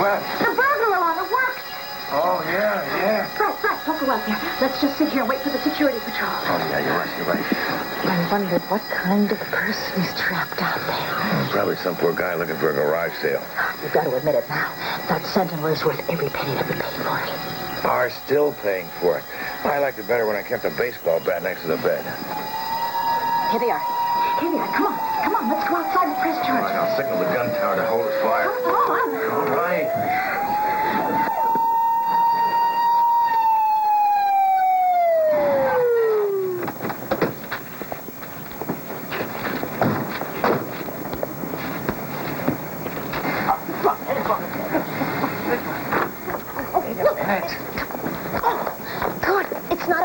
What? The burglar alarm, it worked. Oh, yeah. Right, don't go out there. Let's just sit here and wait for the security patrol. Oh, yeah, you're right. I wondered what kind of person is trapped out there. Probably some poor guy looking for a garage sale. You've got to admit it now. That sentinel is worth every penny that we paid for it. Are still paying for it. I liked it better when I kept a baseball bat next to the bed. Here they are. Come on, let's go outside and press charges. All right, I'll signal the gun tower to hold its fire. Come on. All right.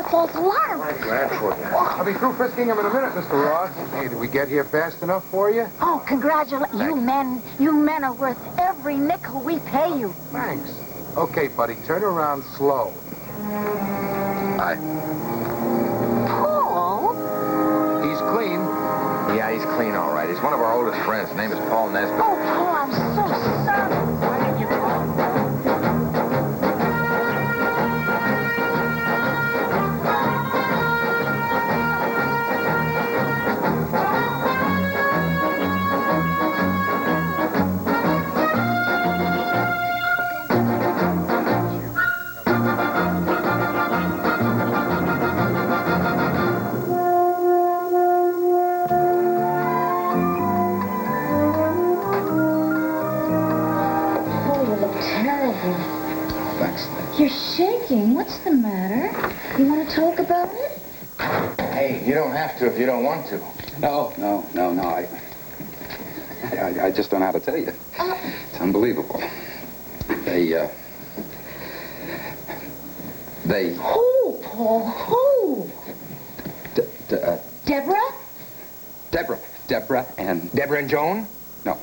False alarm. I'll be through frisking him in a minute, Mr. Ross. Hey, did we get here fast enough for you? Oh, congratulations. You men are worth every nickel we pay you. Thanks. Okay, buddy, turn around slow. Hi. Paul? He's clean. Yeah, he's clean, all right. He's one of our oldest friends. His name is Paul Nesbitt. Oh, Paul, I'm so sorry. Why did you call? You're shaking. What's the matter? You want to talk about it? Hey, you don't have to if you don't want to. No. I just don't know how to tell you. It's unbelievable. They... Who, Paul? Who? Deborah? Deborah and... Deborah and Joan? No.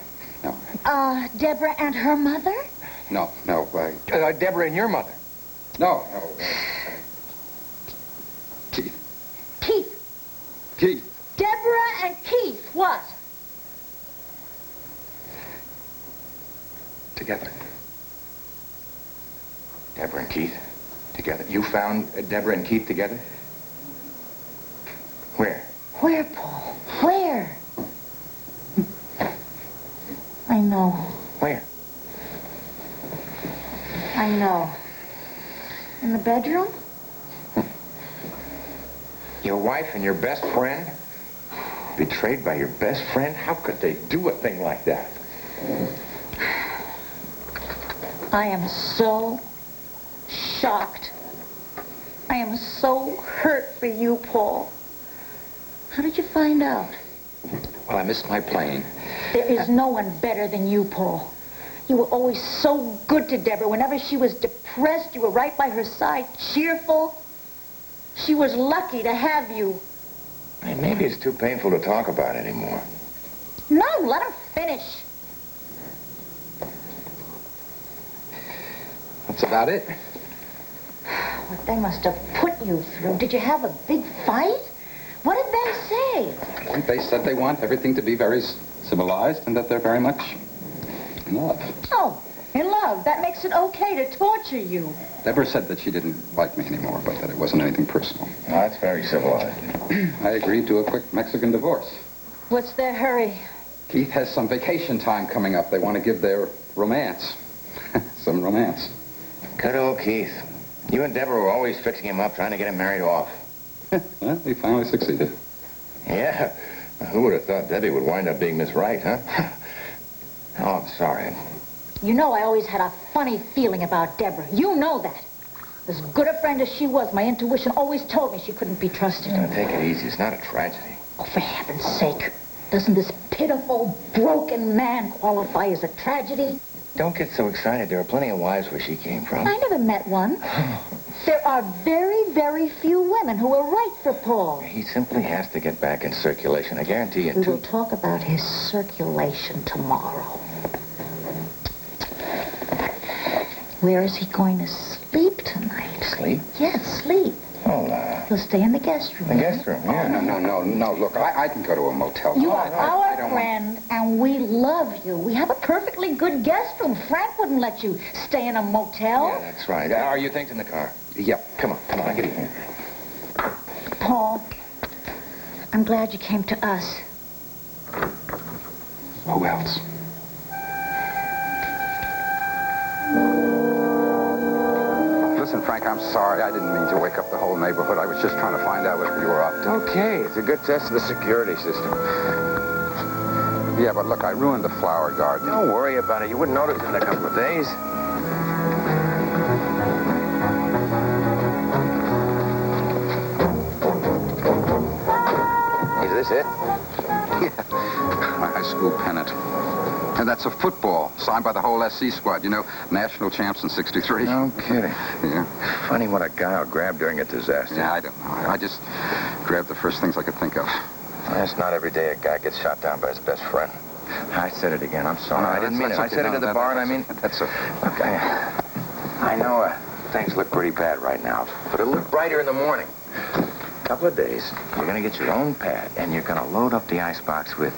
Deborah and her mother? No. Deborah and your mother? No. Keith. Deborah and Keith, what? Together. Deborah and Keith together. You found Deborah and Keith together? Where? Where, Paul? Where? I know. Where? I know. In the bedroom? Your wife and your best friend? Betrayed by your best friend? How could they do a thing like that? I am so shocked. I am so hurt for you, Paul. How did you find out? Well, I missed my plane. There is no one better than you, Paul. You were always so good to Deborah. Whenever she was depressed, you were right by her side, cheerful. She was lucky to have you. Hey, maybe it's too painful to talk about anymore. No, let him finish. That's about it. What they must have put you through. Did you have a big fight? What did they say? They said they want everything to be very civilized and that they're very much in love. Oh, in love. That makes it okay to torture you. Deborah said that she didn't like me anymore, but that it wasn't anything personal. Oh, that's very civilized. I agreed to a quick Mexican divorce. What's their hurry? Keith has some vacation time coming up. They want to give their romance. Some romance. Good old Keith. You and Deborah were always fixing him up, trying to get him married off. Well, they finally succeeded. Yeah. Who would have thought Debbie would wind up being Miss Right, huh? Oh, I'm sorry. You know I always had a funny feeling about Deborah. You know that. As good a friend as she was, my intuition always told me she couldn't be trusted. Now, take it easy. It's not a tragedy. Oh, for heaven's sake. Doesn't this pitiful, broken man qualify as a tragedy? Don't get so excited. There are plenty of wives where she came from. I never met one. There are very, very few women who are right for Paul. He simply has to get back in circulation. I guarantee you. We will talk about his circulation tomorrow. Where is he going to sleep tonight? Sleep? Yes, sleep. Oh, He'll stay in the guest room. the guest room, yeah. No. Look, I can go to a motel. You No, are I don't our want- friend, and we love you. We have a perfectly good guest room. Frank wouldn't let you stay in a motel. Yeah, that's right. Are your things in the car? Yep. Come on, get in here. Paul, I'm glad you came to us. Who else? Listen, Frank, I'm sorry. I didn't mean to wake up the whole neighborhood. I was just trying to find out what you were up to. Okay, it's a good test of the security system. Yeah, but look, I ruined the flower garden. Don't worry about it. You wouldn't notice it in a couple of days. Is this it? Yeah, my high school pennant. And that's a football signed by the whole SC squad. You know, national champs in '63. No kidding. Yeah. Funny what a guy will grab during a disaster. Yeah, I don't know. I just grabbed the first things I could think of. It's not every day a guy gets shot down by his best friend. I said it again. I'm sorry. No, I didn't mean it. I said it at the bar, and I mean... That's okay. Okay. I know things look pretty bad right now, but it'll look brighter in the morning. Couple of days, you're going to get your own pad, and you're going to load up the icebox with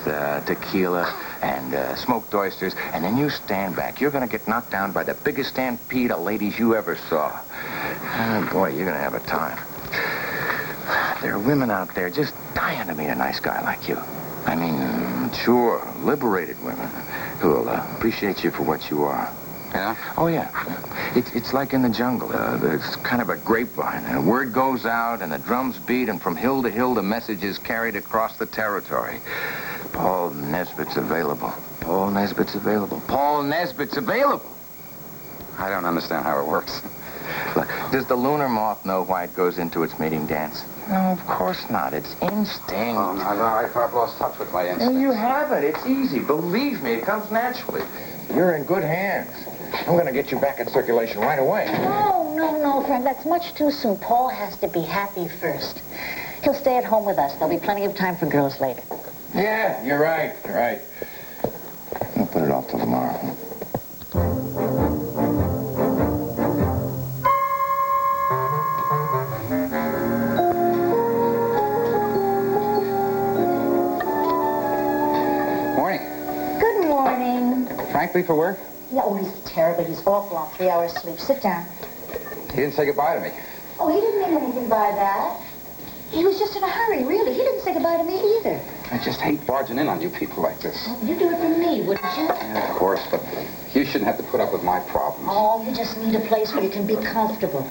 tequila and smoked oysters, and then you stand back. You're going to get knocked down by the biggest stampede of ladies you ever saw. Oh, boy, you're going to have a time. There are women out there just dying to meet a nice guy like you. I mean, mature, liberated women who'll appreciate you for what you are. Yeah? Oh, yeah. It's like in the jungle. It's kind of a grapevine. And word goes out, and the drums beat, and from hill to hill, the message is carried across the territory. Paul Nesbitt's available. Paul Nesbitt's available. Paul Nesbitt's available. I don't understand how it works. Look, does the lunar moth know why it goes into its mating dance? No, of course not. It's instinct. Oh, no, I've lost touch with my No, instincts. you haven't. It's easy. Believe me, it comes naturally. You're in good hands. I'm going to get you back in circulation right away. No, Frank. That's much too soon. Paul has to be happy first. He'll stay at home with us. There'll be plenty of time for girls later. Yeah, you're right. You're right. I'll put it off till tomorrow. Morning. Good morning. Frank leave for work? Yeah, oh, he's terrible. He's awful on 3 hours sleep. Sit down. He didn't say goodbye to me. Oh, he didn't mean anything by that. He was just in a hurry, really. He didn't say goodbye to me either. I just hate barging in on you people like this. You'd do it for me, wouldn't you? Yeah, of course, but you shouldn't have to put up with my problems. Oh, you just need a place where you can be comfortable.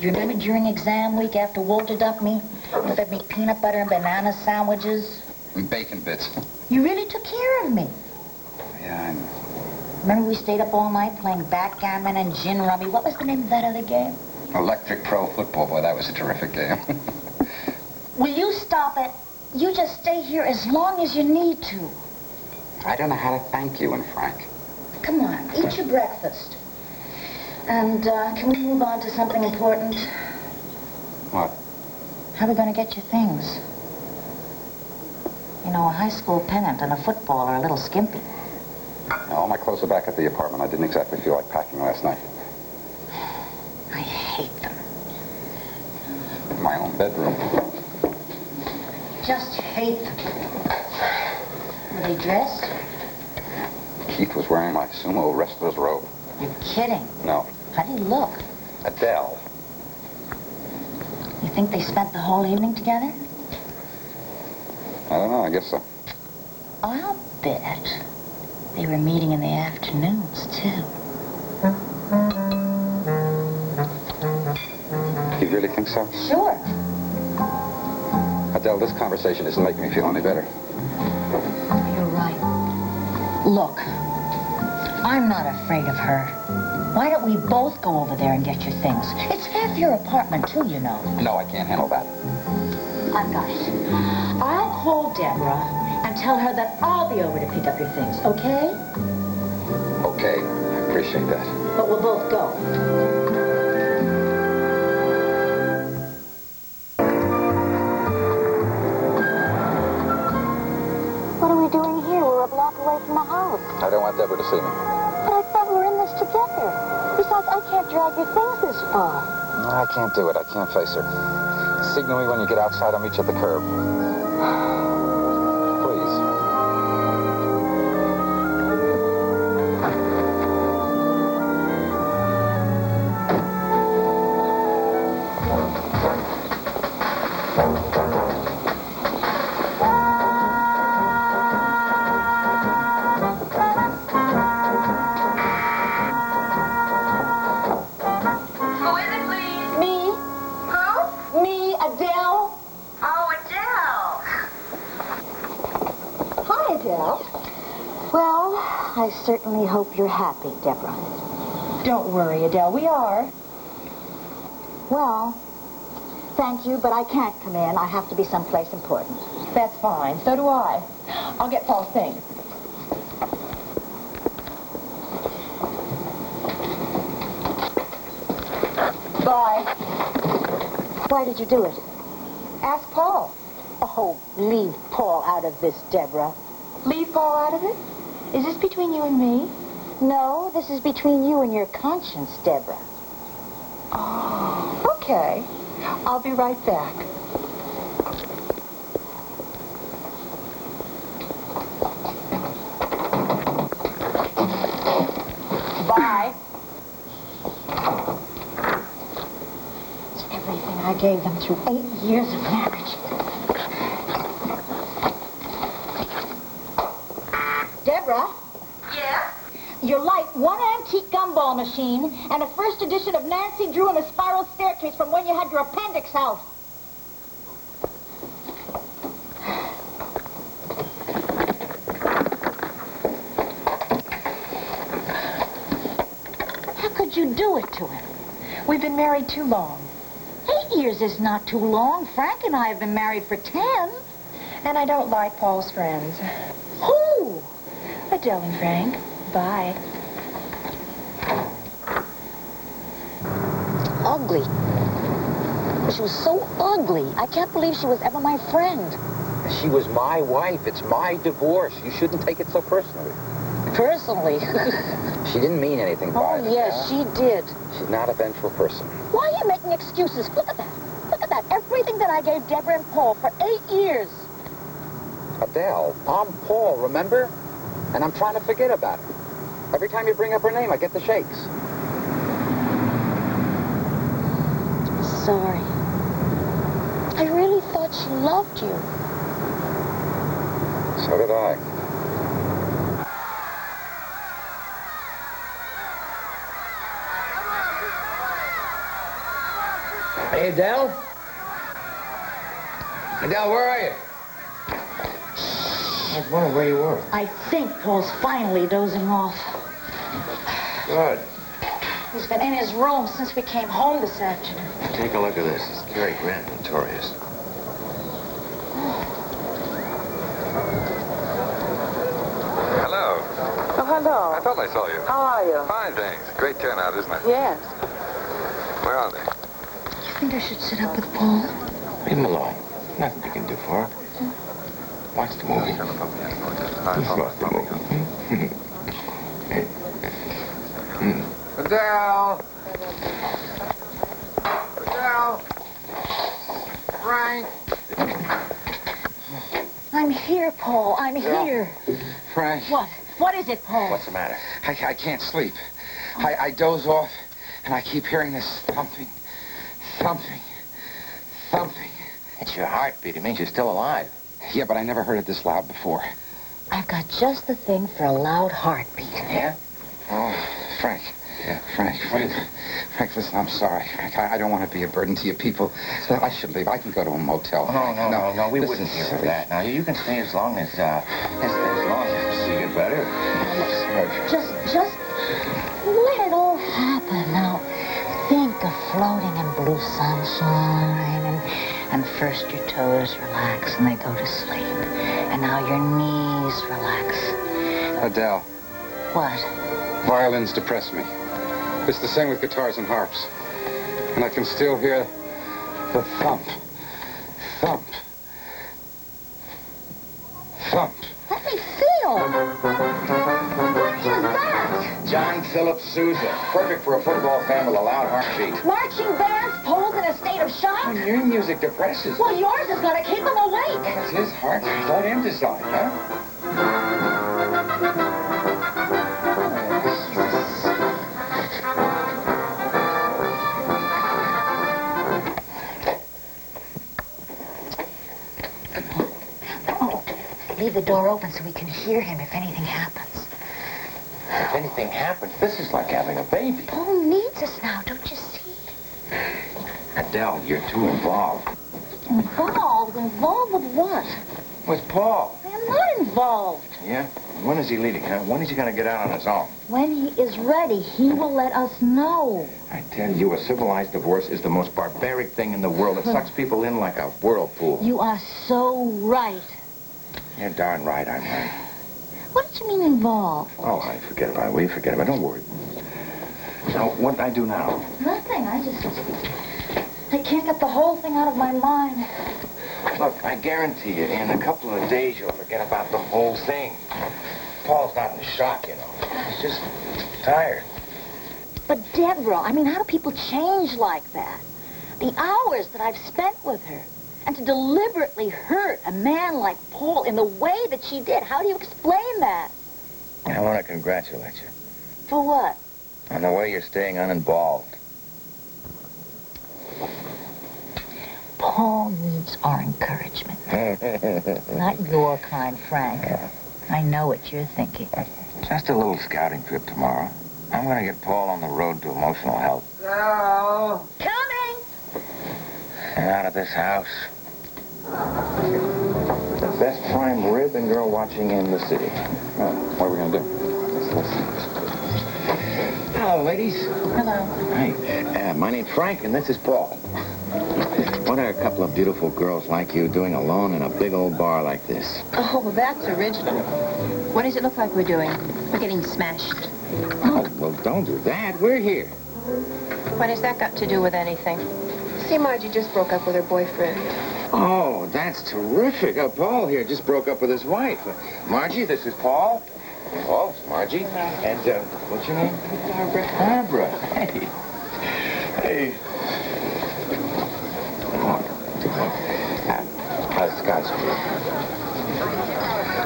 You remember during exam week after Walter dumped me? He fed me peanut butter and banana sandwiches. And bacon bits. You really took care of me. Yeah, I know. Remember we stayed up all night playing backgammon and gin rummy? What was the name of that other game? Electric Pro Football. Boy, that was a terrific game. Will you stop it? You just stay here as long as you need to. I don't know how to thank you and Frank. Come on, eat your breakfast. And can we move on to something important? What? How are we going to get your things? You know, a high school pennant and a football are a little skimpy. All my clothes are back at the apartment. I didn't exactly feel like packing last night. I hate them. My own bedroom. Just hate them. Were they dressed? Keith was wearing my sumo wrestler's robe. You're kidding. No. How do you look? Adele. You think they spent the whole evening together? I don't know. I guess so. I'll bet they were meeting in the afternoons, too. You really think so? Sure. Adele, this conversation isn't making me feel any better. You're right. Look, I'm not afraid of her. Why don't we both go over there and get your things? It's half your apartment, too, you know. No, I can't handle that. I've got it. I'll call Deborah and tell her that I'll be over to pick up your things, okay? Okay, I appreciate that. But we'll both go. What are we doing here? We're a block away from the house. I don't want Deborah to see me. But I thought we were in this together. Besides, I can't drag your things this far. I can't do it. I can't face her. Signal me when you get outside. I'll meet you at the curb. Please. Who is it, please? Me? Who? Me, Adele? Oh, Adele. Hi, Adele. Well, I certainly hope you're happy, Deborah. Don't worry, Adele. We are. Well, thank you, but I can't come in. I have to be someplace important. That's fine. So do I. I'll get Paul's things. Bye. Why did you do it? Ask Paul. Oh, leave Paul out of this, Deborah. Leave Paul out of it? Is this between you and me? No, this is between you and your conscience, Deborah. Oh, okay. I'll be right back. Bye. It's everything I gave them through 8 years of marriage. Deborah? Yeah? You're like one antique gumball machine and a first edition of Nancy Drew and a spiral staircase from when you had your appendix out. How could you do it to him? We've been married too long. 8 years is not too long. Frank and I have been married for 10. And I don't like Paul's friends. Who? Adele and Frank. Bye. Ugly. She was so ugly. I can't believe she was ever my friend. She was my wife. It's my divorce. You shouldn't take it so personally. Personally. She didn't mean anything by it. Oh, yes, she did. She's not a vengeful person. Why are you making excuses? Look at that. Look at that. Everything that I gave Deborah and Paul for 8 years. Adele, I'm Paul, remember? And I'm trying to forget about it. Every time you bring up her name, I get the shakes. Sorry. I really thought she loved you. So did I. Hey, Adele? Adele, where are you? I was wondering where you were. I think Paul's finally dozing off. Good. He's been in his room since we came home this afternoon. Take a look at this. It's Cary Grant, Notorious. Hello. Oh, hello. I thought I saw you. How are you? Fine, thanks. Great turnout, isn't it? Yes. Where are they? I think I should sit up with Paul. Leave him alone. Nothing you can do for her. Watch the movie. Watch the movie. Adele! Adele! Frank! I'm here, Paul. I'm here. Frank. What? What is it, Paul? What's the matter? I can't sleep. I doze off, and I keep hearing this thumping. It's your heartbeat. It means you're still alive. Yeah, but I never heard it this loud before. I've got just the thing for a loud heartbeat. Yeah? Oh, Frank. Yeah. Frank, what is it? Frank, listen, I'm sorry. Frank, I don't want to be a burden to you people. So I should leave. I can go to a motel. No. We this wouldn't is hear of silly. that. Now, you can stay as long as long as you get better. Just let it all happen. Now, think of floating in blue sunshine, and first your toes relax and they go to sleep. And now your knees relax. Adele, What? violins depress me. It's the same with guitars and harps. And I can still hear the thump. Thump. Thump. Let me feel. What is that? John Philip Sousa. Perfect for a football fan with a loud heartbeat. Marching bands, Paul's in a state of shock. Your music depresses. Well, yours is going to keep him awake. It's his heart. Let him decide, huh? Leave the door open so we can hear him if anything happens. If anything happens, this is like having a baby. Paul needs us now, don't you see? Adele, you're too involved. Involved? Involved with what? With Paul. I'm not involved. Yeah? When is he leaving, huh? When is he going to get out on his own? When he is ready, he will let us know. I tell you, a civilized divorce is the most barbaric thing in the world. It sucks people in like a whirlpool. You are so right. You're darn right I'm right. What did you mean involved? Oh, honey, forget about it. We forget about it. Don't worry. So, what do I do now? Nothing. I can't get the whole thing out of my mind. Look, I guarantee you, in a couple of days, you'll forget about the whole thing. Paul's not in shock, you know. He's just tired. But Deborah, I mean, how do people change like that? The hours that I've spent with her. And to deliberately hurt a man like Paul in the way that she did. How do you explain that? I want to congratulate you For what? on the way you're staying uninvolved. Paul needs our encouragement. Not your kind, Frank. I know what you're thinking. Just a little scouting trip tomorrow. I'm going to get Paul on the road to emotional health. Hello. Coming! And out of this house. The best prime rib and girl watching in the city. Oh, what are we going to do? Let's listen. Hello, ladies. Hello. Hey, my name's Frank, and this is Paul. What are a couple of beautiful girls like you doing alone in a big old bar like this? Oh, that's original. What does it look like we're doing? We're getting smashed. Oh, well, don't do that. We're here. What has that got to do with anything? See, Margie just broke up with her boyfriend. Oh, that's terrific. Paul here just broke up with his wife. Margie, this is Paul. Paul, it's Margie. And, what's your name? Barbara. Barbara. Hey. Hey. Scott Street.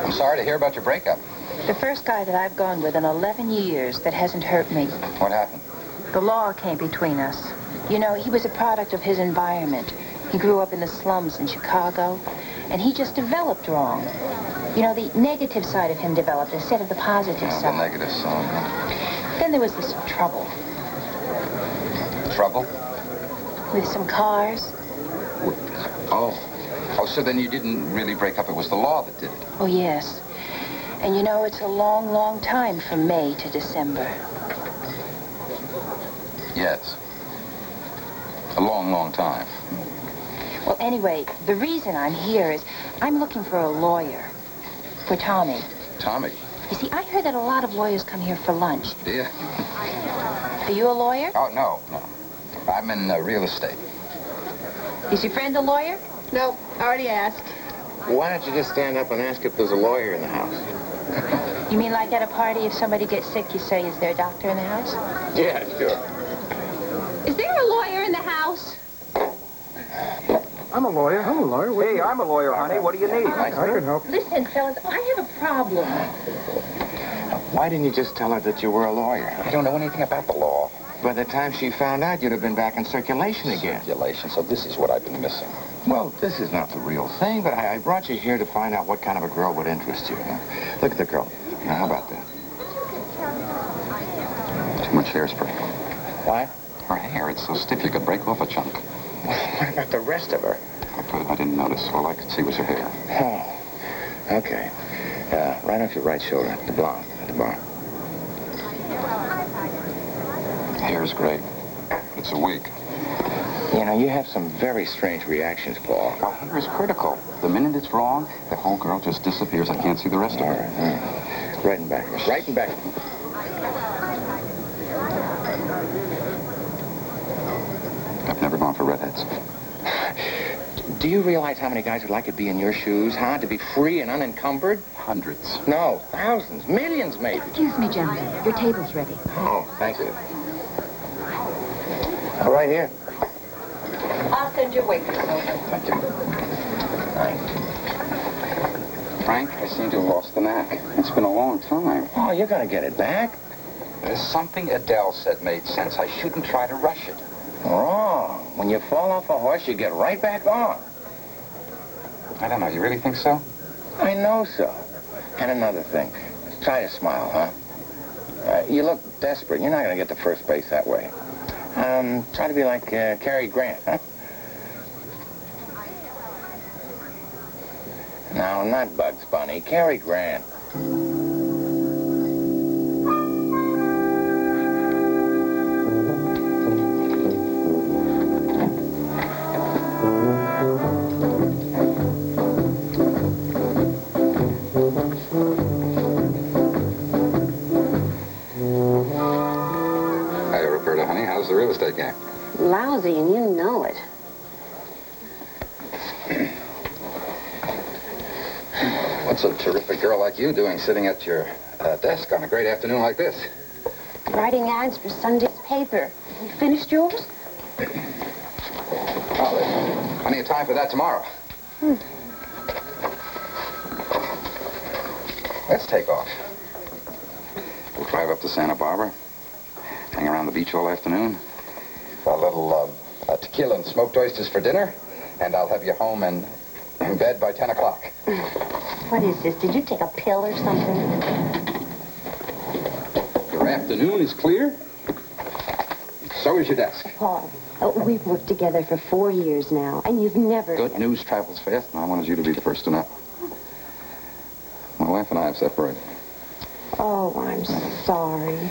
I'm sorry to hear about your breakup. The first guy that I've gone with in 11 years that hasn't hurt me. What happened? The law came between us. You know, he was a product of his environment. He grew up in the slums in Chicago, and he just developed wrong. You know, the negative side of him developed instead of the positive The side. negative side. Then there was this trouble Trouble? with some cars. Oh. Oh, so then you didn't really break up. It was the law that did it. Oh, yes. And you know, it's a long, long time from May to December. Yes. A long, long time. Well, anyway, the reason I'm here is I'm looking for a lawyer for Tommy. Tommy? You see, I heard that a lot of lawyers come here for lunch. Dear? Are you a lawyer? Oh, no, no. I'm in real estate. Is your friend a lawyer? No, already asked. Why don't you just stand up and ask if there's a lawyer in the house? You mean like at a party, if somebody gets sick, you say, is there a doctor in the house? Yeah, sure. Is there a lawyer in the house? I'm a lawyer. Hey, I'm a lawyer, honey. What do you need? I can help. Listen, fellas, I have a problem. Why didn't you just tell her that you were a lawyer? I don't know anything about the law. By the time she found out, you'd have been back in circulation again. Circulation, so this is what I've been missing. Well, this is not the real thing, but I brought you here to find out what kind of a girl would interest you. Look at the girl. Now, how about that? Too much hairspray. What? Her hair, it's so stiff you could break off a chunk. What about the rest of her? I didn't notice. All I could see was her hair. Oh, okay. Right off your right shoulder, the blonde at the bar. Hair is great. It's a wig. You know, you have some very strange reactions, Paul. Well, hair is critical. The minute it's wrong, the whole girl just disappears. I can't see the rest of All her. right, all right. Right and back. Right and back. I've never gone for redheads. Do you realize how many guys would like to be in your shoes, huh? To be free and unencumbered? Hundreds. No, thousands, millions maybe. Excuse me, gentlemen. Your table's ready. Oh, thank you. Oh, right here. I'll send your waitress over. Thank you. Thanks. Frank, I seem to have lost the knack. It's been a long time. Oh, you're going to get it back. There's something Adele said made sense. I shouldn't try to rush it. Wrong. When you fall off a horse, you get right back on. I don't know. You really think so? I know so. And another thing. Try to smile, huh? You look desperate. You're not going to get to first base that way. Try to be like Cary Grant, huh? No, not Bugs Bunny. Cary Grant. Hey, Roberta, honey, how's the real estate game? Lousy, and you know it. What's a terrific girl like you doing sitting at your desk on a great afternoon like this? Writing ads for Sunday's paper. You finished yours? Oh, there's plenty of time for that tomorrow. Let's take off. We'll drive up to Santa Barbara, hang around the beach all afternoon, a little tequila and smoked oysters for dinner, and I'll have you home and in bed by 10 o'clock. What is this? Did you take a pill or something? Your afternoon is clear. So is your desk. Paul, we've worked together for 4 years now, and you've never... Good news travels fast, and I wanted you to be the first to know. My wife and I have separated. Oh, I'm sorry.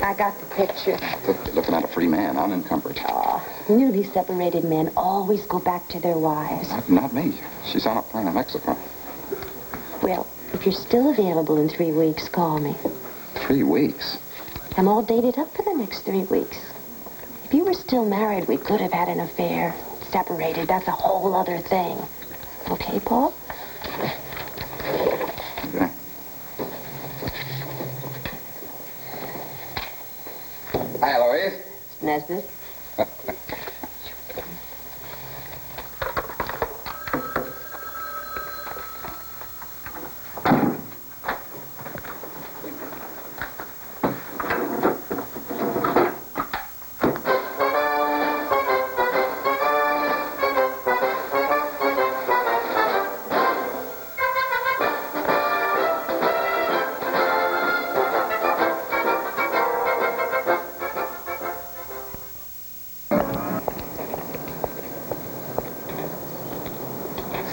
I got the picture. Look, you're looking at a free man, unencumbered. Oh, newly separated men always go back to their wives. Not me. She's on a plane to Mexico. Well, if you're still available in 3 weeks, call me. 3 weeks? I'm all dated up for the next 3 weeks. If you were still married, we could have had an affair. Separated, that's a whole other thing. Okay, Paul? Okay. Hi, Eloise. Nesbitt?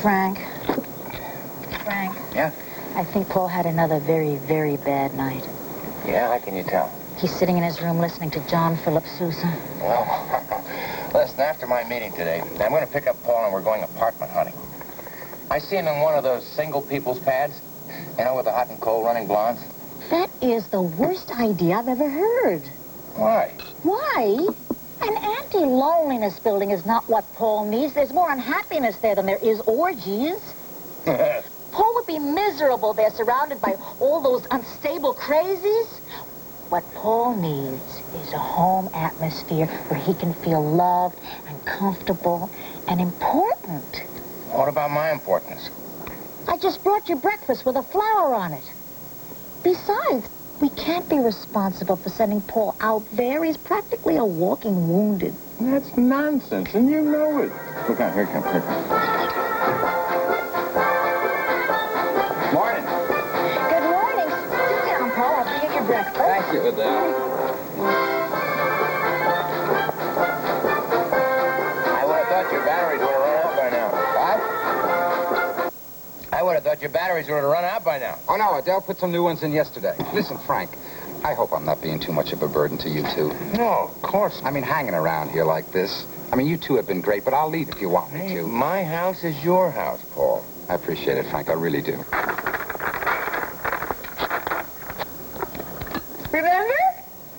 Frank. Yeah? I think Paul had another very, very bad night. Yeah, how can you tell? He's sitting in his room listening to John Philip Sousa. Well, listen, after my meeting today, I'm going to pick up Paul and we're going apartment hunting. I see him in one of those single people's pads, you know, with the hot and cold running blondes. That is the worst idea I've ever heard. Why? Why? An anti-loneliness building is not what Paul needs. There's more unhappiness there than there is orgies. Paul would be miserable there, surrounded by all those unstable crazies. What Paul needs is a home atmosphere where he can feel loved and comfortable and important. What about my importance? I just brought you breakfast with a flower on it. Besides, we can't be responsible for sending Paul out there. He's practically a walking wounded. That's nonsense, and you know it. Look out, here it comes, here it comes. Morning. Good morning. Sit down, Paul. I'll bring you your breakfast. Thank you, Adele. I would have thought your batteries would have run out by now. What? I would have thought your batteries would have run out by now. Oh, no, Adele put some new ones in yesterday. Listen, Frank, I hope I'm not being too much of a burden to you two. No, of course. I mean, hanging around here like this. I mean, you two have been great, but I'll leave if you want me Hey, to. my house is your house, Paul. I appreciate it, Frank. I really do. Remember?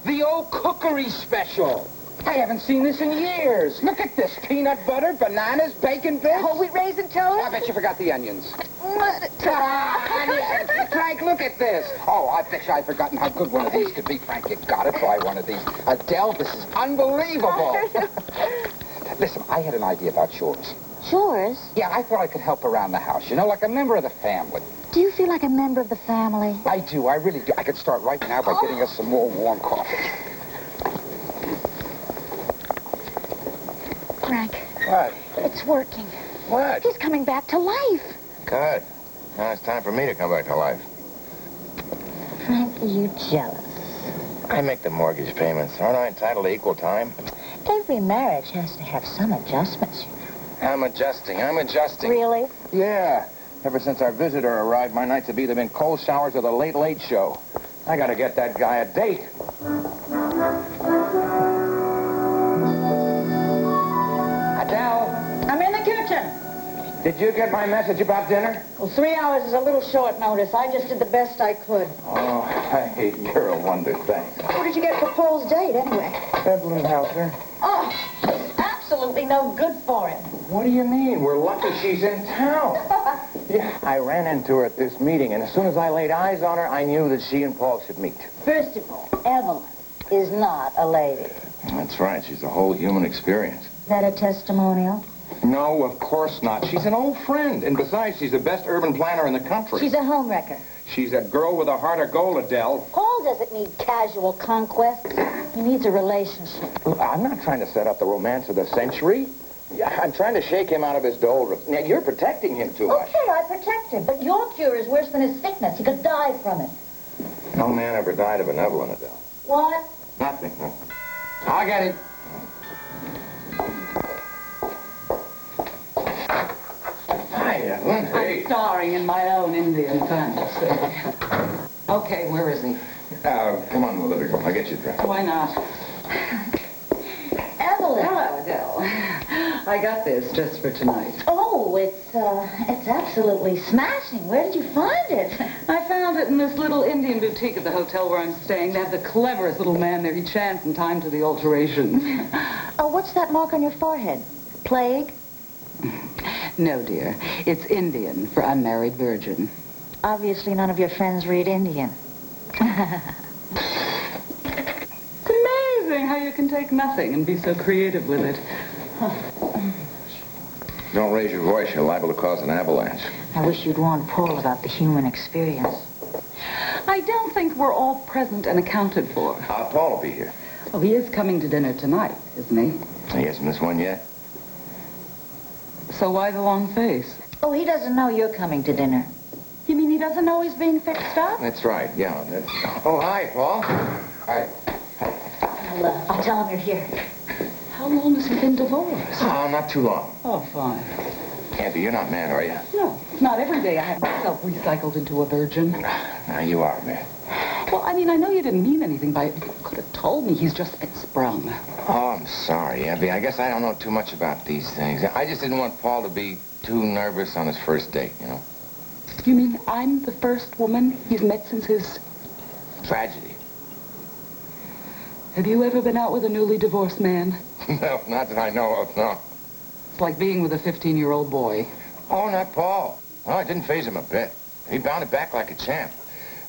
The old cookery special. I haven't seen this in years. Look at this. Peanut butter, bananas, bacon bits. Whole wheat raisin toast? I bet you forgot the onions. Frank, look at this. Oh, I bet you I've forgotten how good one of these could be. Frank, you gotta try one of these. Adele, this is unbelievable. Listen, I had an idea about chores. Chores? Yeah, I thought I could help around the house, you know, like a member of the family. Do you feel like a member of the family? I do, I really do. I could start right now by getting us some more warm coffee. Frank. What? It's working. What? He's coming back to life. Good. Now it's time for me to come back to life. Frank, are you jealous? I make the mortgage payments. Aren't I entitled to equal time? Every marriage has to have some adjustments. I'm adjusting. Really? Yeah. Ever since our visitor arrived, my nights have either been cold showers or the Late Late Show. I gotta get that guy a date. Adele, I'm in the kitchen. did you get my message about dinner? Well, 3 hours is a little short notice. I just did the best I could. Oh, hey, you're a wonder, thanks. What did you get for Paul's date, anyway? Evelyn Helter. Oh, she's absolutely no good for him. What do you mean? We're lucky she's in town. Yeah, I ran into her at this meeting, and as soon as I laid eyes on her, I knew that she and Paul should meet. First of all, Evelyn is not a lady. That's right. She's a whole human experience. Is that a testimonial? No, of course not. She's an old friend, and besides, she's the best urban planner in the country. She's a homewrecker. She's a girl with a heart of gold, Adele. Paul doesn't need casual conquest. He needs a relationship. Look, I'm not trying to set up the romance of the century. Yeah, I'm trying to shake him out of his doldrums. Now, you're protecting him too much. Okay, I protect him, but your cure is worse than his sickness. He could die from it. No man ever died of an Evelyn, Adele. What? Nothing. No. I get it. Hi, Evelyn. Hey. I'm starring in my own Indian fantasy. Okay, where is he? Come on, we'll let her go. I'll get you a drink. Why not? Evelyn. Hello, Adele. I got this just for tonight. Oh, it's absolutely smashing. Where did you find it? I found it in this little Indian boutique at the hotel where I'm staying. They have the cleverest little man there. He chants in time to the alterations. Oh, what's that mark on your forehead? Plague? No, dear. It's Indian for unmarried virgin. Obviously, none of your friends read Indian. It's amazing how you can take nothing and be so creative with it. Don't raise your voice. You're liable to cause an avalanche. I wish you'd warned Paul about the human experience. I don't think we're all present and accounted for. Paul will be here. Oh, he is coming to dinner tonight, isn't he? He hasn't missed one yet. So why the long face? Oh, he doesn't know you're coming to dinner. You mean he doesn't know he's being fixed up? That's right, yeah. Oh, hi, Paul. Hi. I'll tell him you're here. How long has he been divorced? Oh, not too long. Oh, fine. Candy, you're not mad, are you? No, not every day I have myself recycled into a virgin. Now, you are, man. Well, I mean, I know you didn't mean anything by it. You could have told me he's just been sprung. Oh, I'm sorry, Abby. I guess I don't know too much about these things. I just didn't want Paul to be too nervous on his first date, you know? You mean I'm the first woman he's met since his... Tragedy. Have you ever been out with a newly divorced man? No, not that I know of, no. It's like being with a 15-year-old boy. Oh, not Paul. Oh, it didn't faze him a bit. He bounded back like a champ.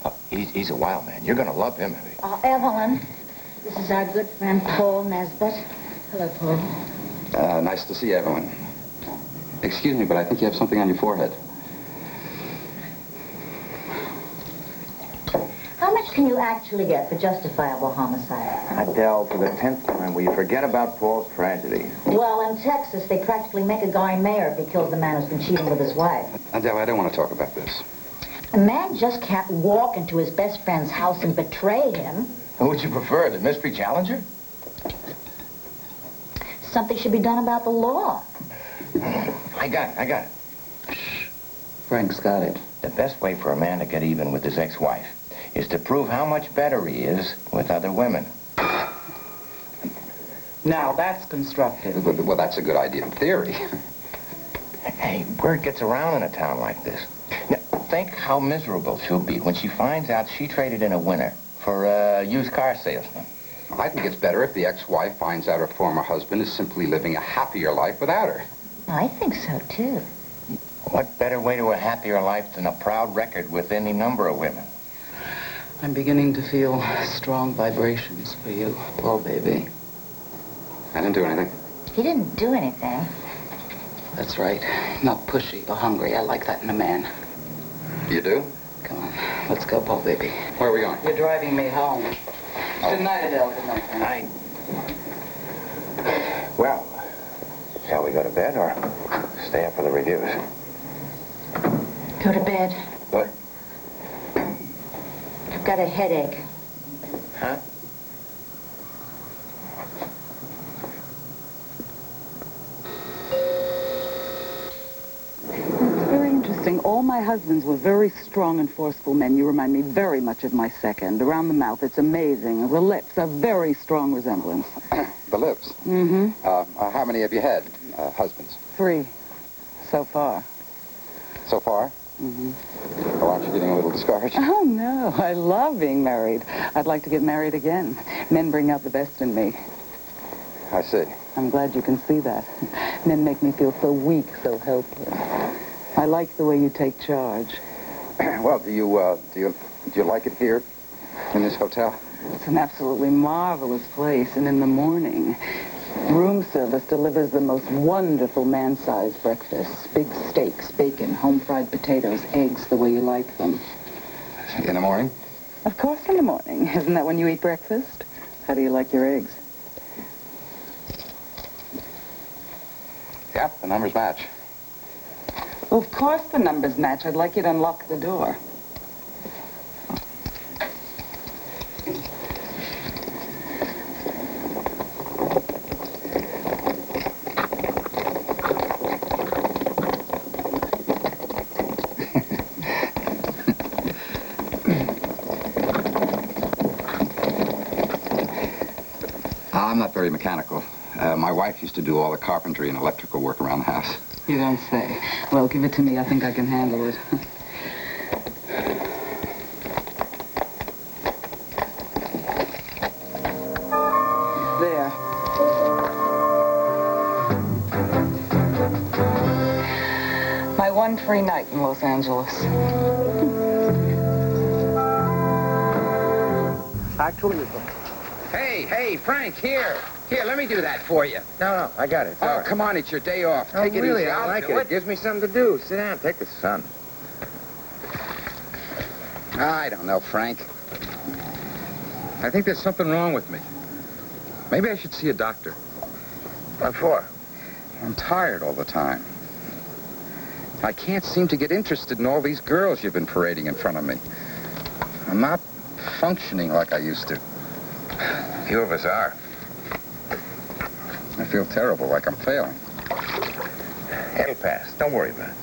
Oh, he's a wild man. You're going to love him, Abby. Oh, Evelyn, this is our good friend Paul Nesbitt. Hello, Paul. Nice to see you, Evelyn. Excuse me, but I think you have something on your forehead. How much can you actually get for justifiable homicide? Adele, for the 10th time, will you forget about Paul's tragedy? Well, in Texas, they practically make a guy mayor if he kills the man who's been cheating with his wife. Adele, I don't want to talk about this. A man just can't walk into his best friend's house and betray him. Who would you prefer, the mystery challenger? Something should be done about the law. I got it. Frank's got it. The best way for a man to get even with his ex-wife is to prove how much better he is with other women. Now, that's constructive. Well, that's a good idea in theory. Hey, word gets around in a town like this. Now, think how miserable she'll be when she finds out she traded in a winner for a used car salesman. I think it's better if the ex-wife finds out her former husband is simply living a happier life without her. I think so, too. What better way to a happier life than a proud record with any number of women? I'm beginning to feel strong vibrations for you. Oh, baby. I didn't do anything. He didn't do anything. That's right. Not pushy or hungry. I like that in a man. You do? Come on. Let's go, Paul, baby. Where are we going? You're driving me home. Good night, Adele. Good night, friend. Well, shall we go to bed or stay up for the reviews? Go to bed. What? I've got a headache. Huh? Very interesting. All my husbands were very strong and forceful men. You remind me very much of my second. Around the mouth, it's amazing. The lips, a very strong resemblance. The lips? Mm-hmm. How many have you had, husbands? 3 so far. So far? Mm-hmm. Well, aren't you getting a little discouraged? Oh, no. I love being married. I'd like to get married again. Men bring out the best in me. I see. I'm glad you can see that. Men make me feel so weak, so helpless. I like the way you take charge. Well, do you like it here in this hotel? It's an absolutely marvelous place, and in the morning, room service delivers the most wonderful man-sized breakfasts. Big steaks, bacon, home-fried potatoes, eggs the way you like them. In the morning? Of course in the morning. Isn't that when you eat breakfast? How do you like your eggs? Yep, the numbers match. Well, of course the numbers match. I'd like you to unlock the door. I'm not very mechanical. My wife used to do all the carpentry and electrical work around the house. You don't say. Well, give it to me. I think I can handle it. There. My one free night in Los Angeles. Actually, Hey, Frank, here. Here, let me do that for you. No, I got it. It's all Oh, right. come on, it's your day off. Oh, Take it really, easy. I I'll like do it. It gives me something to do. Sit down, take the sun. I don't know, Frank. I think there's something wrong with me. Maybe I should see a doctor. What for? I'm tired all the time. I can't seem to get interested in all these girls you've been parading in front of me. I'm not functioning like I used to. Few of us are. I feel terrible, like I'm failing. It'll pass. Don't worry about it.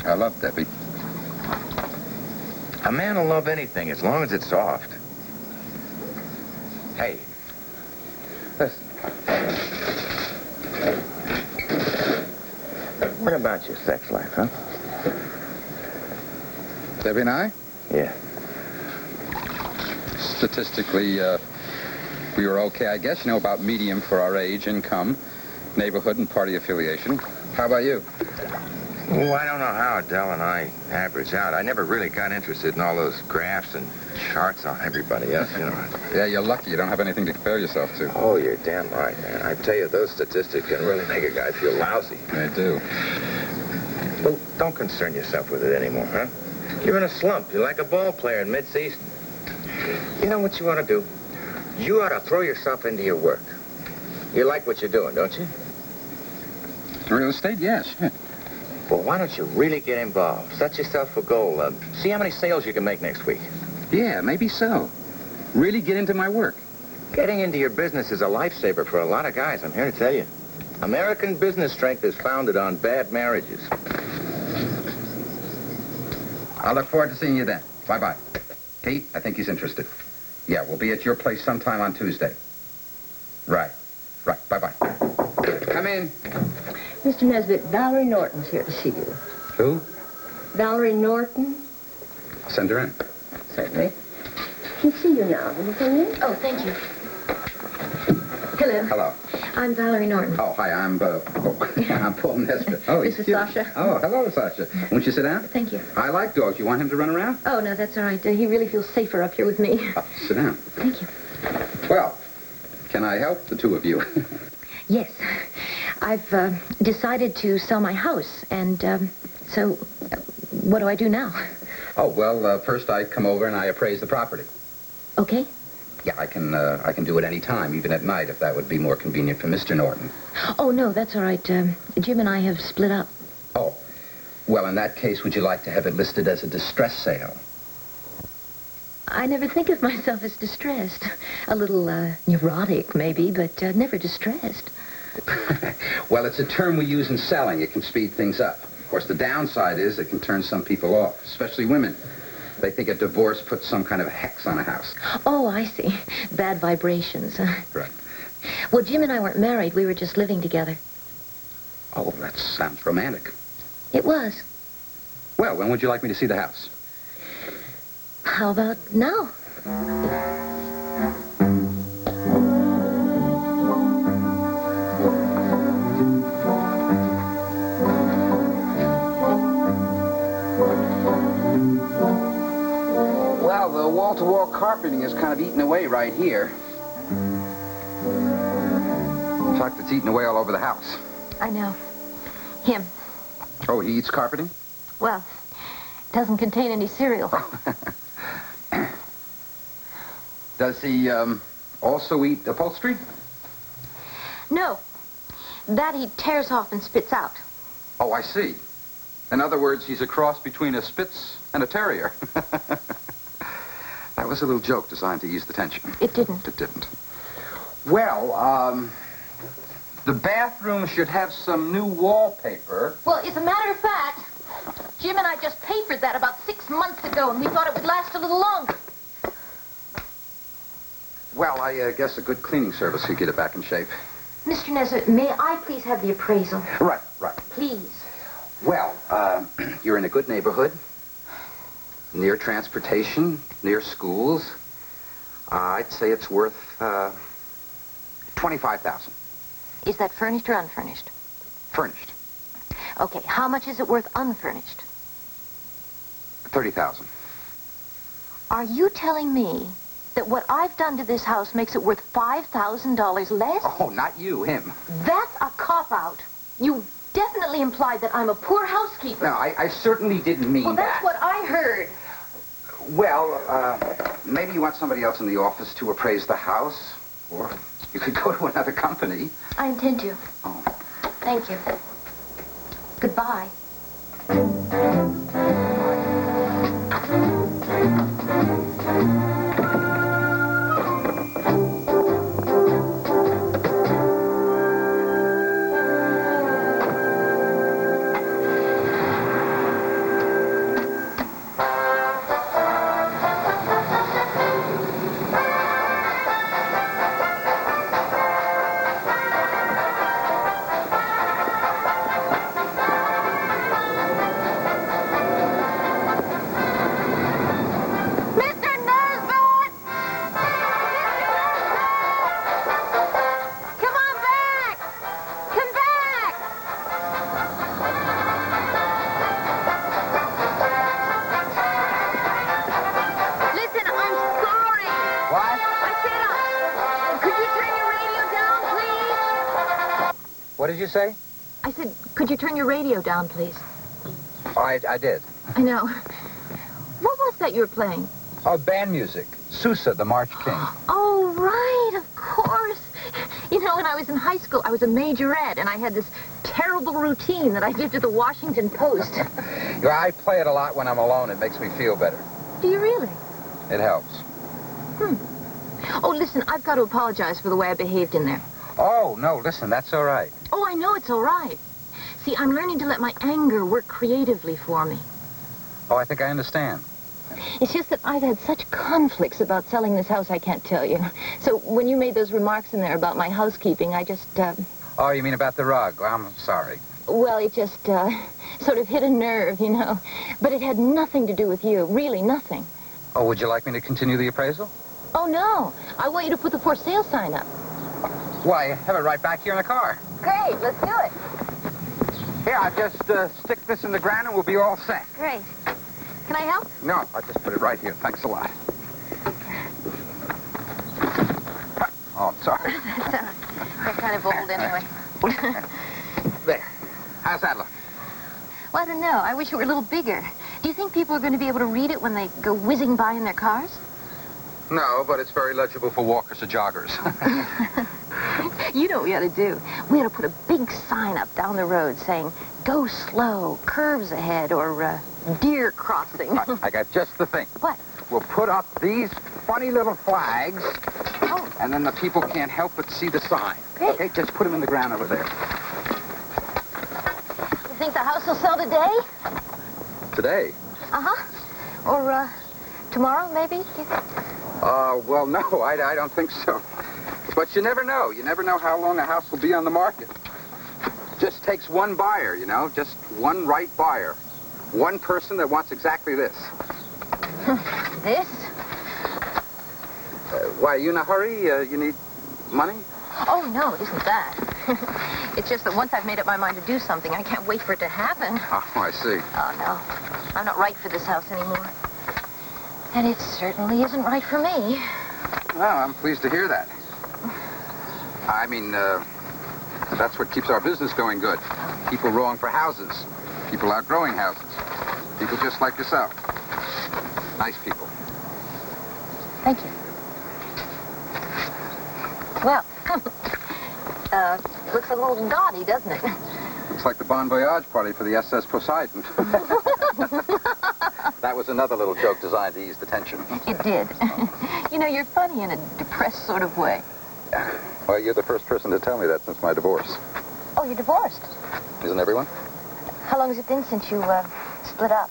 I love Debbie. A man will love anything as long as it's soft. Hey, listen. What about your sex life, huh? Debbie and I? Yeah. Statistically, we were okay, I guess. You know, about medium for our age, income, neighborhood, and party affiliation. How about you? Well, I don't know how Adele and I average out. I never really got interested in all those graphs and charts on everybody else, you know. Yeah, you're lucky you don't have anything to compare yourself to. Oh, you're damn right, man. I tell you, those statistics can really make a guy feel lousy. They do. Well, don't concern yourself with it anymore, huh? You're in a slump. You're like a ball player in mid-season. You know what you ought to do? You ought to throw yourself into your work. You like what you're doing, don't you? Real estate, yes. Well, why don't you really get involved? Set yourself a goal. See how many sales you can make next week. Yeah, maybe so. Really get into my work. Getting into your business is a lifesaver for a lot of guys, I'm here to tell you. American business strength is founded on bad marriages. I'll look forward to seeing you then. Bye-bye. Pete, I think he's interested. Yeah, we'll be at your place sometime on Tuesday. Right. Bye-bye. Come in. Mr. Nesbitt, Valerie Norton's here to see you. Who? Valerie Norton? I'll send her in. Certainly. Can see you now. Will you come in? Oh, thank you. Hello. Hello. I'm Valerie Norton. Oh, hi, I'm Paul Nesbitt. Oh, This is Sasha. Oh, hello, Sasha. Won't you sit down? Thank you. I like dogs. You want him to run around? Oh, no, that's all right. He really feels safer up here with me. Oh, sit down. Thank you. Well, can I help the two of you? Yes. I've decided to sell my house, and so what do I do now? Oh, well, first I come over and I appraise the property. Okay. Yeah, I can do it any time, even at night, if that would be more convenient for Mr. Norton. Oh, no, that's all right. Jim and I have split up. Oh. Well, in that case, would you like to have it listed as a distress sale? I never think of myself as distressed. A little neurotic, maybe, but never distressed. Well, it's a term we use in selling. It can speed things up. Of course, the downside is it can turn some people off, especially women. They think a divorce puts some kind of hex on a house. Oh, I see. Bad vibrations. Right. Well, Jim and I weren't married. We were just living together. Oh, that sounds romantic. It was. Well, when would you like me to see the house? How about now? Well, the wall-to-wall carpeting is kind of eaten away right here. In fact, it's eaten away all over the house. I know. Him. Oh, he eats carpeting? Well, doesn't contain any cereal. Does he also eat upholstery? No. That he tears off and spits out. Oh, I see. In other words, he's a cross between a Spitz and a Terrier. That was a little joke designed to ease the tension. It didn't. It didn't. Well, the bathroom should have some new wallpaper. Well, as a matter of fact, Jim and I just papered that about 6 months ago, and we thought it would last a little longer. Well, I guess a good cleaning service could get it back in shape. Mr. Nesbitt, may I please have the appraisal? Right. Please. Well, you're in a good neighborhood. Near transportation, near schools. I'd say it's worth, $25,000. Is that furnished or unfurnished? Furnished. Okay, how much is it worth unfurnished? $30,000. Are you telling me that what I've done to this house makes it worth $5,000 less? Oh, not you, him. That's a cop-out. You definitely implied that I'm a poor housekeeper. No, I certainly didn't mean Well, that's that. what I heard. Well, maybe you want somebody else in the office to appraise the house, or you could go to another company. I intend to. Oh. Thank you. Goodbye. What did you say? I said, could you turn your radio down, please? Oh, I did. I know. What was that you were playing? Oh, band music. Sousa, the March King. Oh, right, of course. You know, when I was in high school, I was a majorette, and I had this terrible routine that I did to the Washington Post. Yeah, I play it a lot when I'm alone. It makes me feel better. Do you really? It helps. Oh, listen, I've got to apologize for the way I behaved in there. Oh, no, listen, that's all right. Oh, I know it's all right. See, I'm learning to let my anger work creatively for me. Oh, I think I understand. It's just that I've had such conflicts about selling this house, I can't tell you. So when you made those remarks in there about my housekeeping, I just, Oh, you mean about the rug? Well, I'm sorry. well, it just, sort of hit a nerve, you know. But it had nothing to do with you, really nothing. Oh, would you like me to continue the appraisal? Oh, no. I want you to put the for sale sign up. Why, have it right back here in the car. Great, let's do it. Here, I'll just stick this in the ground and we'll be all set. Great. Can I help? No, I'll just put it right here. Thanks a lot. Oh, I'm sorry. They're kind of old anyway. There. How's that look? Well, I don't know. I wish it were a little bigger. Do you think people are going to be able to read it when they go whizzing by in their cars? No, but it's very legible for walkers or joggers. You know what we ought to do? We ought to put a big sign up down the road saying, go slow, curves ahead, or deer crossing. I got just the thing. What? We'll put up these funny little flags, Oh. and then the people can't help but see the sign. Great. Okay, just put them in the ground over there. You think the house will sell today? Today? Uh-huh. Or, tomorrow, maybe, do you think? Well, no, I don't think so. But you never know. You never know how long a house will be on the market. Just takes one buyer, you know, just one right buyer. One person that wants exactly this. This? Why, are you in a hurry? You need money? Oh, no, it isn't that. It's just that once I've made up my mind to do something, I can't wait for it to happen. Oh, I see. Oh, no. I'm not right for this house anymore. And it certainly isn't right for me. Well, I'm pleased to hear that. I mean, that's what keeps our business going good. People rowing for houses. People outgrowing houses. People just like yourself. Nice people. Thank you. Well, looks a little gaudy, doesn't it? Looks like the Bon Voyage party for the SS Poseidon. That was another little joke designed to ease the tension. It did. You know, you're funny in a depressed sort of way. Well, you're the first person to tell me that since my divorce. Oh, you're divorced? Isn't everyone? How long has it been since you, split up?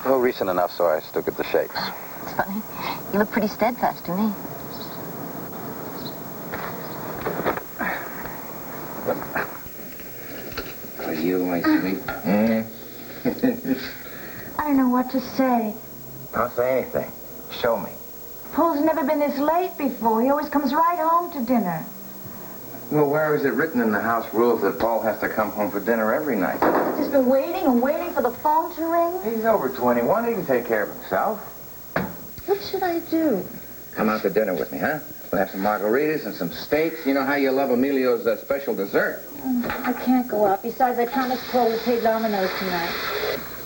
Oh, recent enough so I still get the shakes. It's funny. You look pretty steadfast to me. Are you, my sweet? I don't know what to say. Don't say anything. Show me. Paul's never been this late before. He always comes right home to dinner. Well, where is it written in the house rules that Paul has to come home for dinner every night? He's been waiting and waiting for the phone to ring. He's over 21. He can take care of himself. What should I do? Come out to dinner with me, huh? We'll have some margaritas and some steaks. You know how you love Emilio's special dessert. I can't go out. Besides, I promised Paul we'd play dominoes tonight.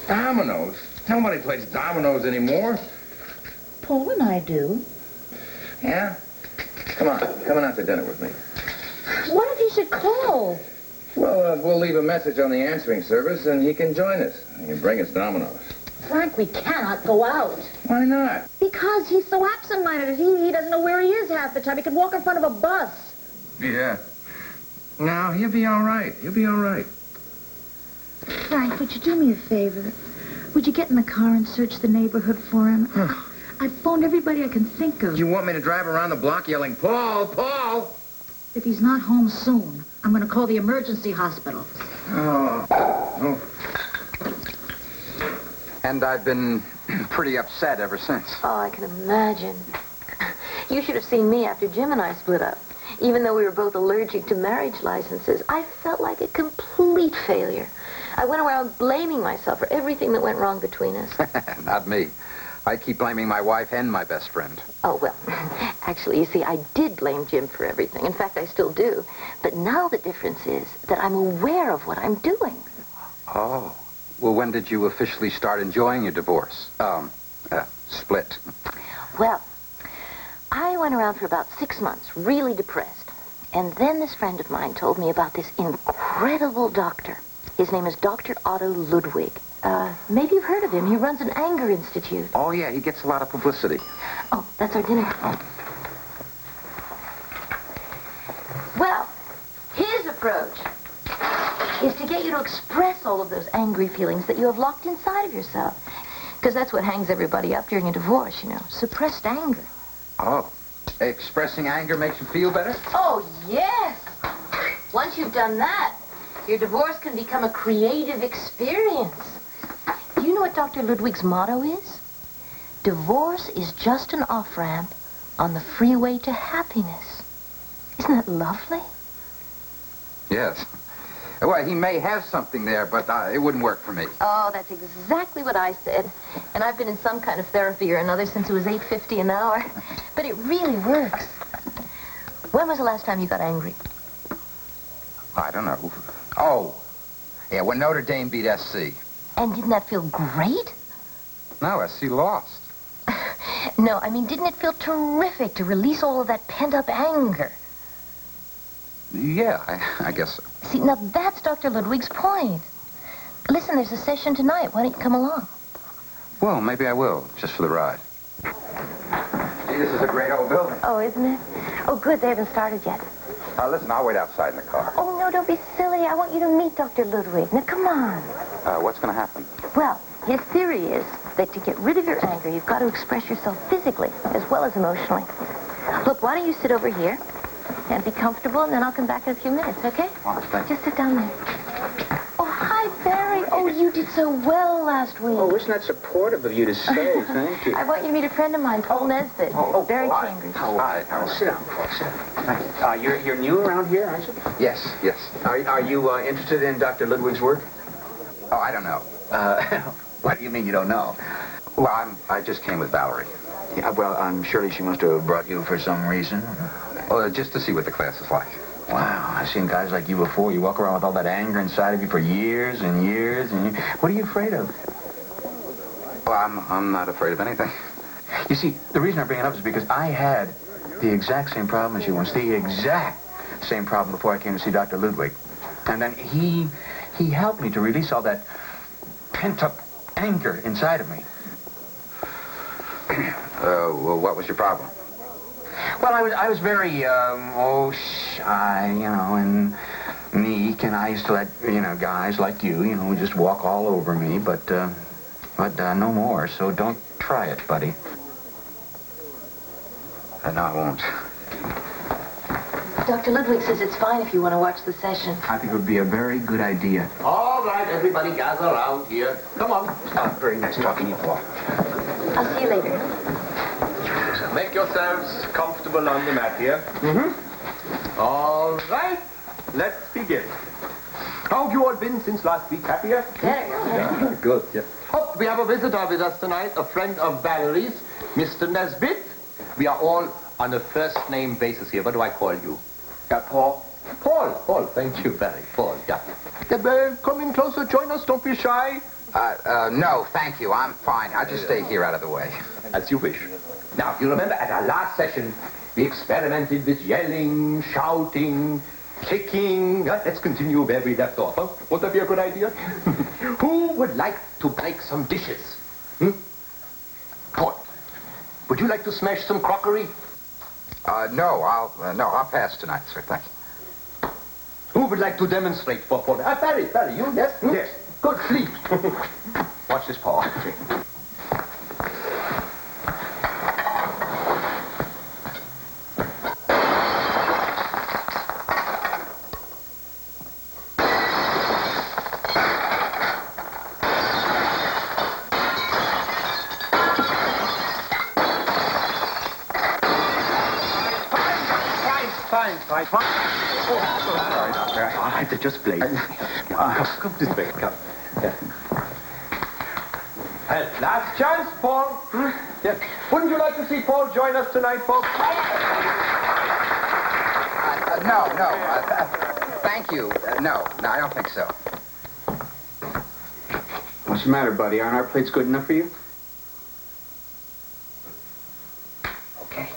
Dominoes? Nobody plays dominoes anymore. Paul and I do. Yeah? Come on. Come on out to dinner with me. What if he should call? Well, we'll leave a message on the answering service, and he can join us. He can bring us dominoes. Frank, we cannot go out. Why not? Because he's so absent-minded. He doesn't know where he is half the time. He could walk in front of a bus. Yeah. No, he'll be all right. He'll be all right. Frank, would you do me a favor? Would you get in the car and search the neighborhood for him? I've phoned everybody I can think of. You want me to drive around the block yelling, Paul, Paul? If he's not home soon, I'm going to call the emergency hospital. Oh. And I've been pretty upset ever since. Oh, I can imagine. You should have seen me after Jim and I split up. Even though we were both allergic to marriage licenses, I felt like a complete failure. I went around blaming myself for everything that went wrong between us. Not me. I keep blaming my wife and my best friend. Oh, well, actually, you see, I did blame Jim for everything. In fact, I still do. But now the difference is that I'm aware of what I'm doing. Oh. Well, when did you officially start enjoying your divorce? Split. Well, I went around for about 6 months, really depressed. And then this friend of mine told me about this incredible doctor. His name is Dr. Otto Ludwig. Maybe you've heard of him. He runs an anger institute. Oh, yeah, he gets a lot of publicity. Oh, that's our dinner. Oh. Well, his approach is to get you to express all of those angry feelings that you have locked inside of yourself. Because that's what hangs everybody up during a divorce, you know, suppressed anger. Oh, expressing anger makes you feel better? Oh, yes. Once you've done that, your divorce can become a creative experience. Do you know what Dr. Ludwig's motto is? Divorce is just an off-ramp on the freeway to happiness. Isn't that lovely? Yes. Well, he may have something there, but it wouldn't work for me. Oh, that's exactly what I said. And I've been in some kind of therapy or another since it was $8.50 an hour. But it really works. When was the last time you got angry? I don't know. Oh, yeah, when Notre Dame beat SC. And didn't that feel great? No, SC lost. No, I mean, didn't it feel terrific to release all of that pent-up anger? Yeah, I guess so. See, now that's Dr. Ludwig's point. Listen, there's a session tonight. Why don't you come along? Well, maybe I will, just for the ride. Gee, this is a great old building. Oh, isn't it? Oh, good, they haven't started yet. Listen, I'll wait outside in the car. Oh, no, don't be silly. I want you to meet Dr. Ludwig. Now, come on. What's going to happen? Well, his theory is that to get rid of your anger, you've got to express yourself physically as well as emotionally. Look, why don't you sit over here and be comfortable, and then I'll come back in a few minutes, okay? Oh, thank you. Just sit down there. Oh, hi, Barry. Oh, you did so well last week. Oh, isn't that supportive of you to say? Thank you. I want you to meet a friend of mine, Paul Nesbitt. Barry Chambers. Hi. Sit down, Paul. Sit down. Thank you. You're new around here, aren't you? Yes. Are you interested in Dr. Ludwig's work? Oh, I don't know. What do you mean you don't know? Well, I just came with Valerie. Yeah, well, I'm surely she must have brought you for some reason. Oh, just to see what the class is like. Wow, I've seen guys like you before. You walk around with all that anger inside of you for years and years and years. What are you afraid of? Well, I'm not afraid of anything. You see, the reason I bring it up is because I had the exact same problem as you once. The exact same problem before I came to see Dr. Ludwig. And then he helped me to release all that pent-up anger inside of me. Well, what was your problem? Well, I was very, shy, and meek, and I used to let, guys like you, just walk all over me, but no more, so don't try it, buddy. No, I won't. Dr. Ludwig says it's fine if you want to watch the session. I think it would be a very good idea. All right, everybody gather around here. Come on. Very nice talking to you, Paul. I'll see you later. Make yourselves comfortable on the mat here. All right, let's begin. How have you all been since last week? Happier? Very Good, yes. Oh, we have a visitor with us tonight, a friend of Valerie's, Mr. Nesbitt. We are all on a first-name basis here. What do I call you? Paul. Paul, thank you, Barry. Paul, yeah. Come in closer, join us, don't be shy. No, thank you. I'm fine. I'll just stay here out of the way. As you wish. Now, you remember at our last session, we experimented with yelling, shouting, kicking. Let's continue where we left off, huh? Won't that be a good idea? Who would like to break some dishes? Paul, would you like to smash some crockery? No, I'll pass tonight, sir. Thank you. Who would like to demonstrate for Paul? Barry, you, yes? Yes. Good, sleep. Watch this, Paul. Fine. Sorry, Doctor. I had to just play. Come this way. Come. Yeah. Last chance, Paul. Yes. Wouldn't you like to see Paul join us tonight, folks? No. Thank you. No, I don't think so. What's the matter, buddy? Aren't our plates good enough for you? Okay.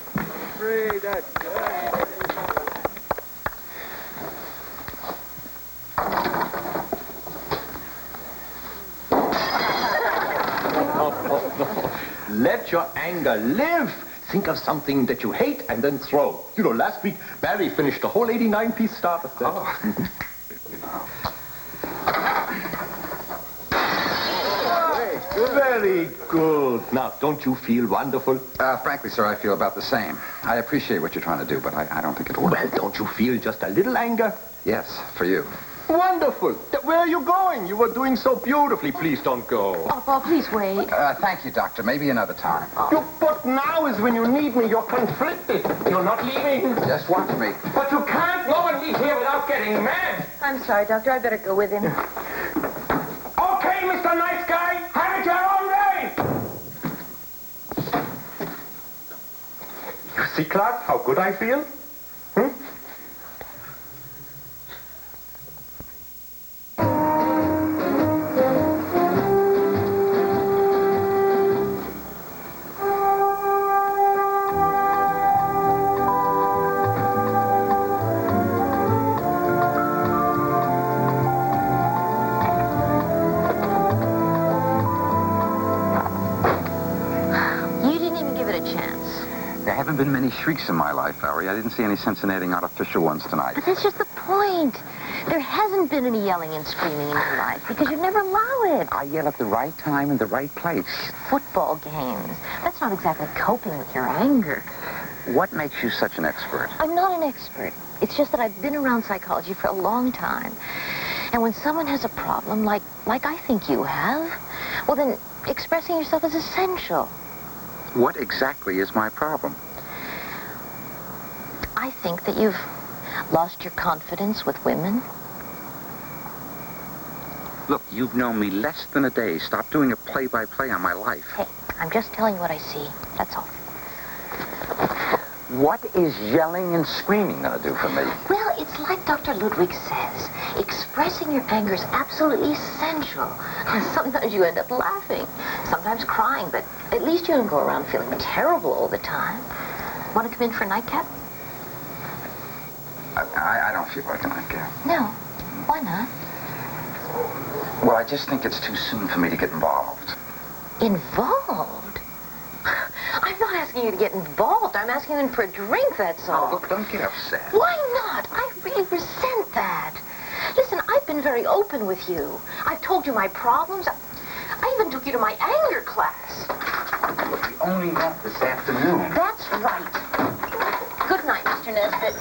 Let your anger live. Think of something that you hate and then throw. Last week, Barry finished a whole 89-piece starter set. Very good. Now, don't you feel wonderful? Frankly, sir, I feel about the same. I appreciate what you're trying to do, but I don't think it'll work. Well, don't you feel just a little anger? Yes, for you. Wonderful. Where are you going? You were doing so beautifully. Please don't go. Oh, Paul, please wait. Thank you, Doctor. Maybe another time. But now is when you need me. You're conflicted. You're not leaving. Just watch me. But you can't go and leave here without getting mad. I'm sorry, Doctor. I better go with him. Okay, Mr. Nice Guy. Have it your own way. You see, Clark, how good I feel? There haven't been many shrieks in my life, Valerie. I didn't see any Cincinnati artificial ones tonight. But that's just the point. There hasn't been any yelling and screaming in your life because you'd never allow it. I yell at the right time and the right place. Football games. That's not exactly coping with your anger. What makes you such an expert? I'm not an expert. It's just that I've been around psychology for a long time. And when someone has a problem, like I think you have, well, then expressing yourself is essential. What exactly is my problem? I think that you've lost your confidence with women. Look, you've known me less than a day. Stop doing a play-by-play on my life. Hey, I'm just telling you what I see. That's all. What is yelling and screaming going to do for me? Well, it's like Dr. Ludwig says. Expressing your anger is absolutely essential. And sometimes you end up laughing, sometimes crying, but at least you don't go around feeling terrible all the time. Want to come in for a nightcap? I don't feel like a nightcap. No. Why not? Well, I just think it's too soon for me to get involved. Involved? I'm not asking you to get involved. I'm asking you in for a drink, that's all. Oh, look, don't get upset. Why not? I really resent that. Listen, I've been very open with you. I've told you my problems. I even took you to my anger class. Look, we only met this afternoon. That's right. Good night, Mr. Nesbitt.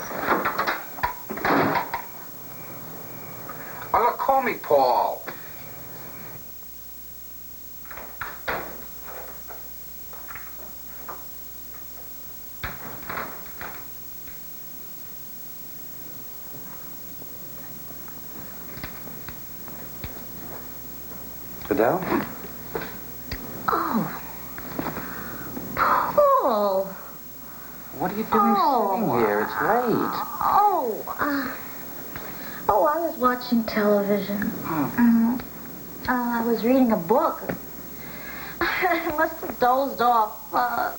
Oh, look, call me Paul. Adele? Oh. Paul. What are you doing sitting here? It's late. Oh, I was watching television. I was reading a book. I must have dozed off.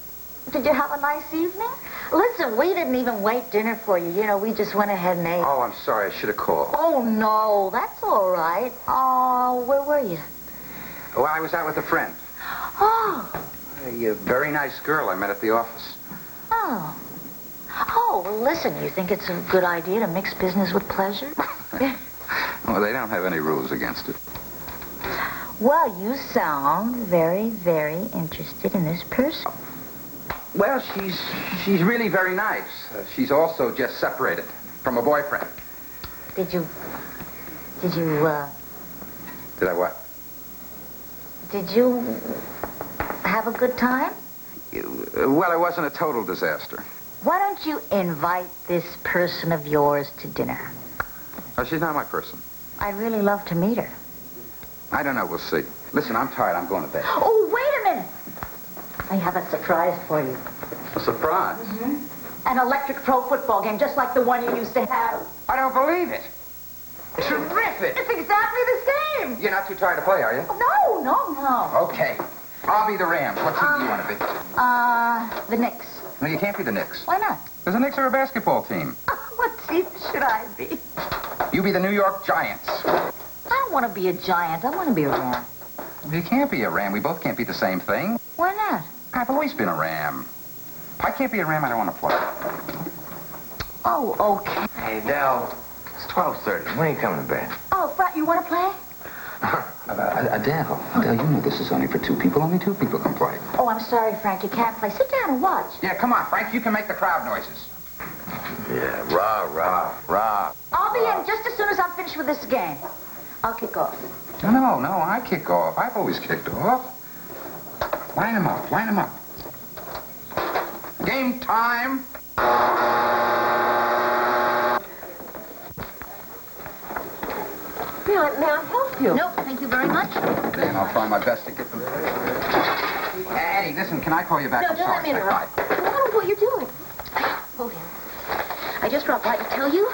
Did you have a nice evening? Listen, we didn't even wait dinner for you. You know, we just went ahead and ate. Oh, I'm sorry. I should have called. Oh, no, that's all right. Oh, where were you? Well, I was out with a friend. Oh. A very nice girl I met at the office. Oh. Oh, well, listen, you think it's a good idea to mix business with pleasure? Well, they don't have any rules against it. Well, you sound very, very interested in this person. Well, she's really very nice. She's also just separated from a boyfriend. Did you, Did I what? did you have a good time? Well, it wasn't a total disaster. Why don't you invite this person of yours to dinner? Oh, she's not my person. I'd really love to meet her. I don't know. We'll see. Listen, I'm tired. I'm going to bed. Oh, wait a minute. I have a surprise for you. A surprise? An electric pro football game, just like the one you used to have. I don't believe it. Terrific. It's exactly the same. You're not too tired to play, are you? No. Okay. I'll be the Rams. What team do you want to be? The Knicks. No, you can't be the Knicks. Why not? Because the Knicks are a basketball team. What team should I be? You be the New York Giants. I don't want to be a giant. I want to be a ram. You can't be a Ram. We both can't be the same thing. Why not? I've always been a Ram. If I can't be a Ram, I don't want to play. Oh, okay. Hey, Del, it's 12:30. When are you coming to bed? Oh, Frat, you want to play? Adele, you know this is only for two people. Only two people can play. Oh, I'm sorry, Frank. You can't play. Sit down and watch. Yeah, come on, Frank. You can make the crowd noises. Yeah, rah. I'll be in just as soon as I'm finished with this game. I'll kick off. No, I kick off. I've always kicked off. Line them up. Game time. May I help you? Nope, thank you very much. Okay, and I'll try my best to get them. Eddie, listen, can I call you back? No, I'm don't sorry. let me interrupt. What are you doing? Hold him. I just dropped by to tell you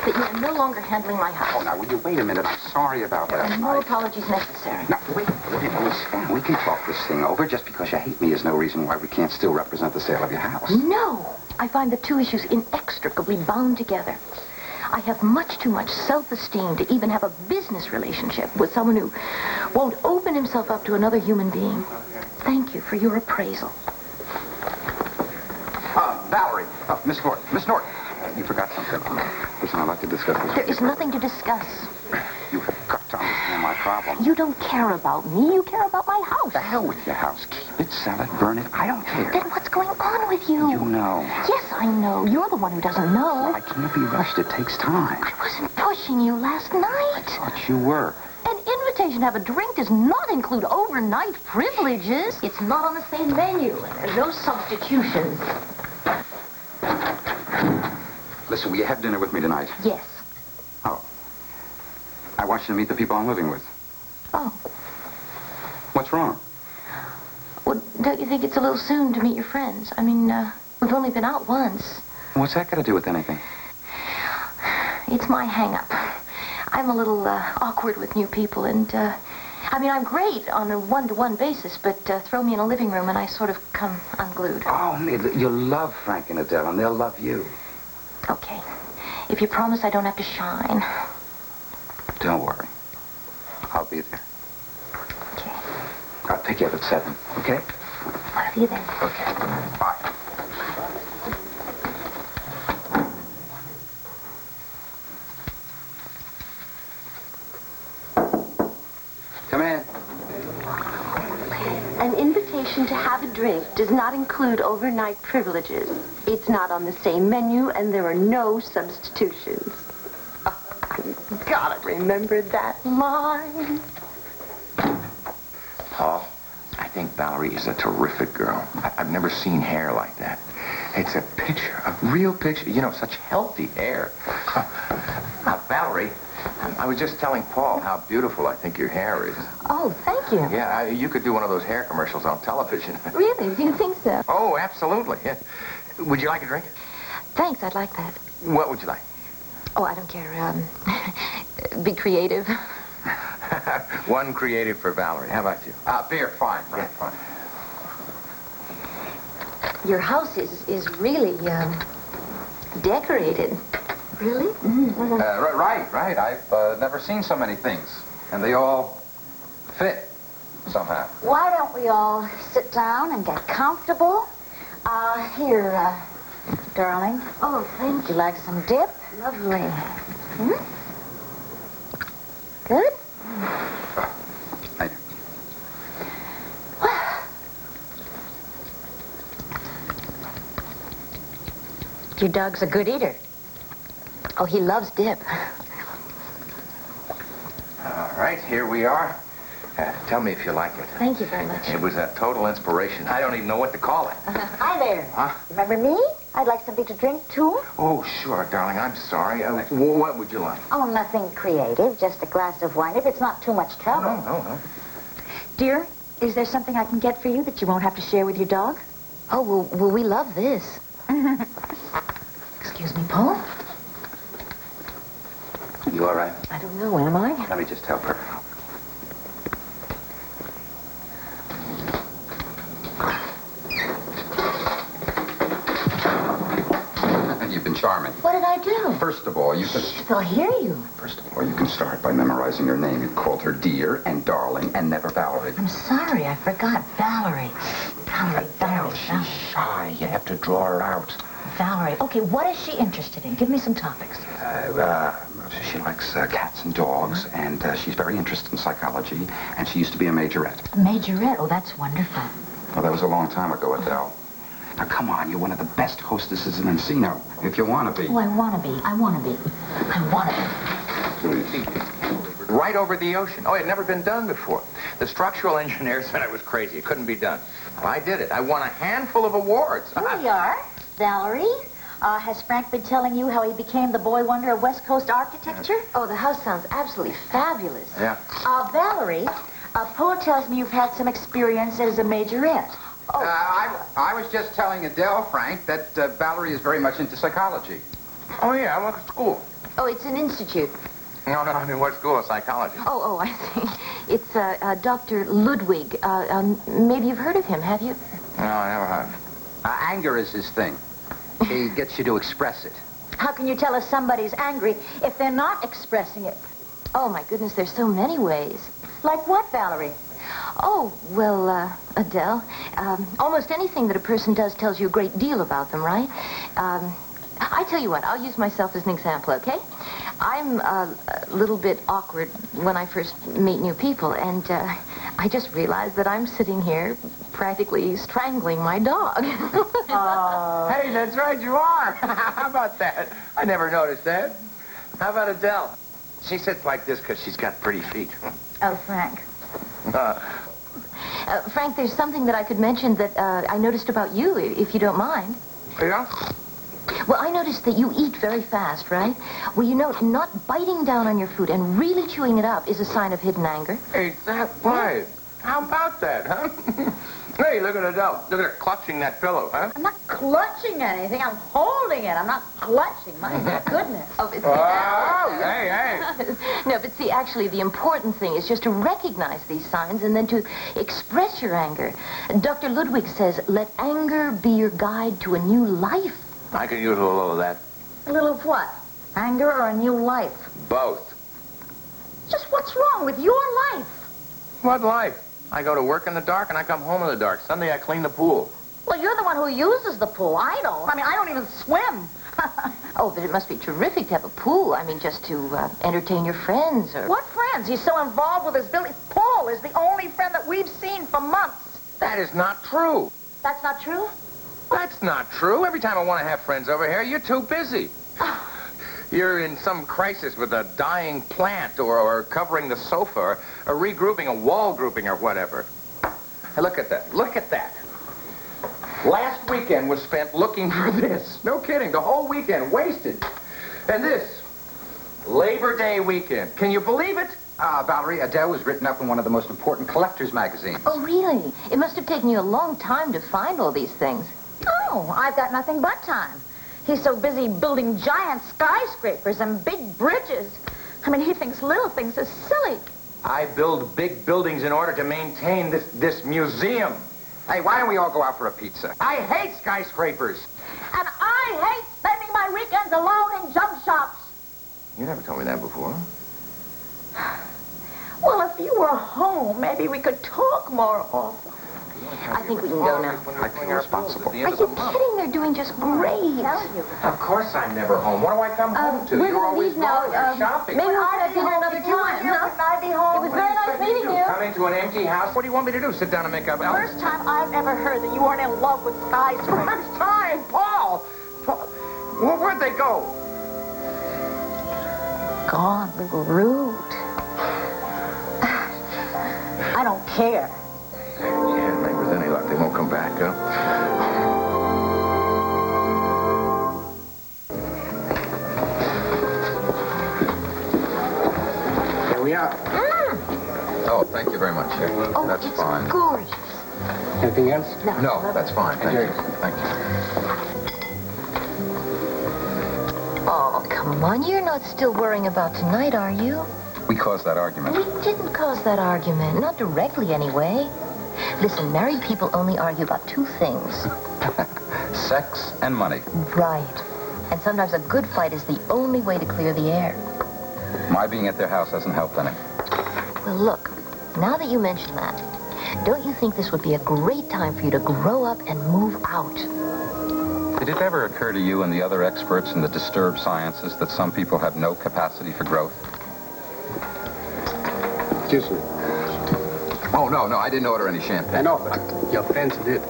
that you are no longer handling my house. Oh, now, will you wait a minute? I'm sorry about that. And no apologies necessary. Now, wait. Listen, we can talk this thing over. Just because you hate me is no reason why we can't still represent the sale of your house. No! I find the two issues inextricably bound together. I have much too much self-esteem to even have a business relationship with someone who won't open himself up to another human being. Thank you for your appraisal. Valerie. Miss Norton. You forgot something. Listen, I'd like to discuss this. There is nothing to discuss. You have got to understand my problem. You don't care about me. You care about my house. The hell with your house. Keep it, sell it, burn it. I don't care. Then what's going on with you? You know. Yes, I know. You're the one who doesn't know. I can't be rushed. It takes time. I wasn't pushing you last night. Thought you were. An invitation to have a drink does not include overnight privileges. It's not on the same menu, and there's no substitutions. Listen, will you have dinner with me tonight? Yes. Oh. I want you to meet the people I'm living with. Oh. What's wrong? Well, don't you think it's a little soon to meet your friends? I mean, we've only been out once. What's that got to do with anything? It's my hang-up. I'm a little awkward with new people, and, I'm great on a one-to-one basis, but throw me in a living room and I sort of come unglued. Oh, you'll love Frank and Adele, and they'll love you. Okay. If you promise I don't have to shine. Don't worry. I'll be there. Okay. I'll pick you up at 7, okay? I'll see you then. Okay. Bye. Come in. An invitation to have a drink does not include overnight privileges. It's not on the same menu, and there are no substitutions. I've got to remember that line. Paul, I think Valerie is a terrific girl. I've never seen hair like that. It's a picture, a real picture. You know, such healthy hair. Valerie, I was just telling Paul how beautiful I think your hair is. Oh, thank you. Yeah, you could do one of those hair commercials on television. Really? Do you think so? Oh, absolutely. Yeah. Would you like a drink? Thanks, I'd like that. What would you like? Oh, I don't care. Be creative. One creative for Valerie. How about you? Beer, fine. Yeah, fine. Your house is really, decorated. Really? Mm-hmm. Right. I've never seen so many things. And they all fit somehow. Why don't we all sit down and get comfortable? Here, darling. Oh, thank Would you like some dip? Lovely. Hmm? Good? Thank you. Your dog's a good eater. Oh, he loves dip. All right, here we are. Tell me if you like it. Thank you very much. It was a total inspiration. I don't even know what to call it. Hi there. Huh? Remember me? I'd like something to drink, too. Oh, sure, darling. I'm sorry. What would you like? Oh, nothing creative. Just a glass of wine, if it's not too much trouble. No. Dear, is there something I can get for you that you won't have to share with your dog? Oh, well, we love this. Excuse me, Paul? You all right? I don't know, am I? Let me just help her. You've been charming. What did I do? First of all, you can... They'll hear you. First of all, you can start by memorizing your name. You called her dear and darling and never Valerie. I'm sorry, I forgot. Valerie. Valerie. She's shy. You have to draw her out. Valerie. Okay, what is she interested in? Give me some topics. She likes cats and dogs, and she's very interested in psychology, and she used to be a majorette. A majorette? Oh, that's wonderful. Well, that was a long time ago, Adele. Now, come on, you're one of the best hostesses in Encino, if you want to be. Oh, I want to be. I want to be. I want to be. Right over the ocean. Oh, it had never been done before. The structural engineer said I was crazy. It couldn't be done. Well, I did it. I won a handful of awards. Here we are, Valerie. Has Frank been telling you how he became the boy wonder of West Coast architecture? Oh, the house sounds absolutely fabulous. Yeah. Valerie, Paul tells me you've had some experience as a majorette. I was just telling Adele, Frank, that Valerie is very much into psychology. Oh, yeah, I went to school. Oh, it's an institute. No, I mean, what school of psychology? Oh, I see. It's Dr. Ludwig. Maybe you've heard of him, have you? No, I never have. Anger is his thing. He gets you to express it. How can you tell if somebody's angry if they're not expressing it? Oh, my goodness, there's so many ways. Like what, Valerie? Oh, well, Adele, almost anything that a person does tells you a great deal about them, right? I tell you what, I'll use myself as an example, okay? I'm a little bit awkward when I first meet new people, and I just realized that I'm sitting here practically strangling my dog. Oh. Hey, that's right, you are. How about that? I never noticed that. How about Adele? She sits like this because she's got pretty feet. Oh, Frank. Frank, there's something that I could mention that I noticed about you, if you don't mind. Yeah? Well, I noticed that you eat very fast, right? Well, you know, not biting down on your food and really chewing it up is a sign of hidden anger. Hey, that's right. How about that, huh? Hey, look at Adele. Look at her clutching that pillow, huh? I'm not clutching anything. I'm holding it. I'm not clutching. My goodness. Oh, but hey. No, but see, actually, the important thing is just to recognize these signs and then to express your anger. Dr. Ludwig says, let anger be your guide to a new life. I can use a little of that. A little of what? Anger or a new life? Both. Just what's wrong with your life? What life? I go to work in the dark and I come home in the dark. Sunday I clean the pool. Well, you're the one who uses the pool. I don't. I mean, I don't even swim. Oh, but it must be terrific to have a pool. I mean, just to entertain your friends or... What friends? He's so involved with his building. Paul is the only friend that we've seen for months. That is not true. That's not true? That's not true. Every time I want to have friends over here, you're too busy. You're in some crisis with a dying plant or covering the sofa or regrouping, a wall grouping or whatever. Hey, look at that. Look at that. Last weekend was spent looking for this. No kidding. The whole weekend wasted. And this, Labor Day weekend. Can you believe it? Valerie, Adele was written up in one of the most important collector's magazines. Oh, really? It must have taken you a long time to find all these things. Oh, I've got nothing but time. He's so busy building giant skyscrapers and big bridges. I mean, he thinks little things are silly. I build big buildings in order to maintain this museum. Hey, why don't we all go out for a pizza? I hate skyscrapers. And I hate spending my weekends alone in junk shops. You never told me that before. Well, if you were home, maybe we could talk more often. I think we can go now. I feel responsible. Are you kidding? They're doing just great. Of course I'm never home. What do I come home to? We're You're gonna always leave now. gone. You're shopping. Maybe we'll have dinner another time, huh? Would I be home? It was very nice meeting you. Come into an empty house. What do you want me to do? Sit down and make up? First time I've ever heard that you weren't in love with skyscrapers. First time, Paul. Where'd they go? Gone. We were rude. I don't care. Can't think with any luck they won't come back, huh? Here we are. Oh, thank you very much. Oh, That's it's fine. gorgeous. Anything else? No, that's fine. Thank you. Thank you. Oh, come on. You're not still worrying about tonight, are you? We caused that argument. We didn't cause that argument. Not directly, anyway. Listen, married people only argue about two things. Sex and money. Right. And sometimes a good fight is the only way to clear the air. My being at their house hasn't helped any. Well, look, now that you mention that, don't you think this would be a great time for you to grow up and move out? Did it ever occur to you and the other experts in the disturbed sciences that some people have no capacity for growth? Excuse me. Oh, no, I didn't order any champagne. I know, but your friends did.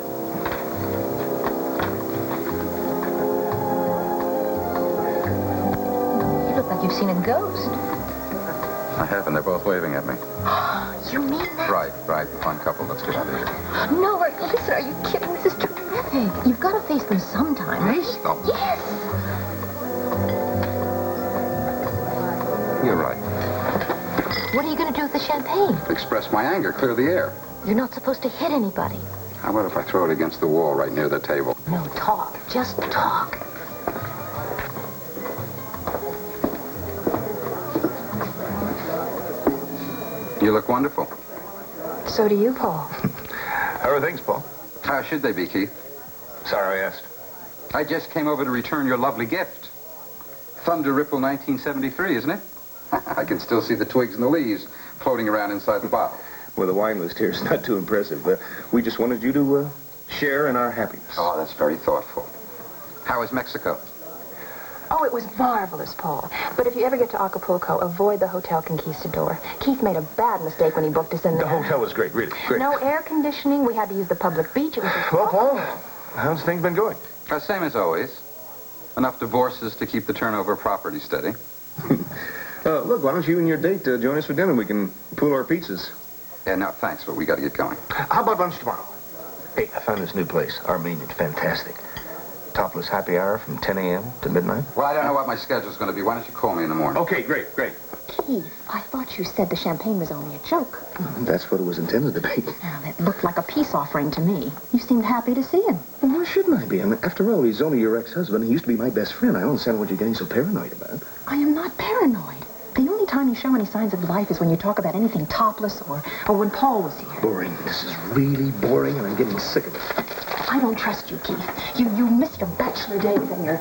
you've seen a ghost. I have, and they're both waving at me. You mean that? Right. Fine couple. Let's get out of here. No, listen, are you kidding? This is terrific. You've got to face them sometime. Face them? Yes. You're right. What are you going to do with the champagne? Express my anger, clear the air. You're not supposed to hit anybody. How about if I throw it against the wall right near the table? No, talk. Just talk. You look wonderful. So do you, Paul. How are things, Paul? How should they be, Keith? Sorry I asked. I just came over to return your lovely gift. Thunder Ripple 1973, isn't it? I can still see the twigs and the leaves floating around inside the bottle. Well, the wine list here is not too impressive. We just wanted you to share in our happiness. Oh, that's very thoughtful. How is Mexico? Oh, it was marvelous, Paul. But if you ever get to Acapulco, avoid the Hotel Conquistador. Keith made a bad mistake when he booked us in there. The hotel was great, really. Great. No air conditioning. We had to use the public beach. It was just... Well, Paul, how's things been going? Same as always. Enough divorces to keep the turnover of property steady. Look, why don't you and your date join us for dinner? We can pool our pizzas. Yeah, no, thanks, but we got to get going. How about lunch tomorrow? Hey, I found this new place. Armenian. It's fantastic. Topless happy hour from 10 a.m. to midnight. Well, I don't know what my schedule's going to be. Why don't you call me in the morning? Okay, great. Keith, I thought you said the champagne was only a joke. That's what it was intended to be. Well, it looked like a peace offering to me. You seemed happy to see him. Well, why shouldn't I be? I mean, after all, he's only your ex-husband. He used to be my best friend. I don't understand what you're getting so paranoid about. I am not paranoid. The only time you show any signs of life is when you talk about anything topless or when Paul was here. Boring. This is really boring, and I'm getting sick of it. I don't trust you, Keith. You missed your bachelor days and your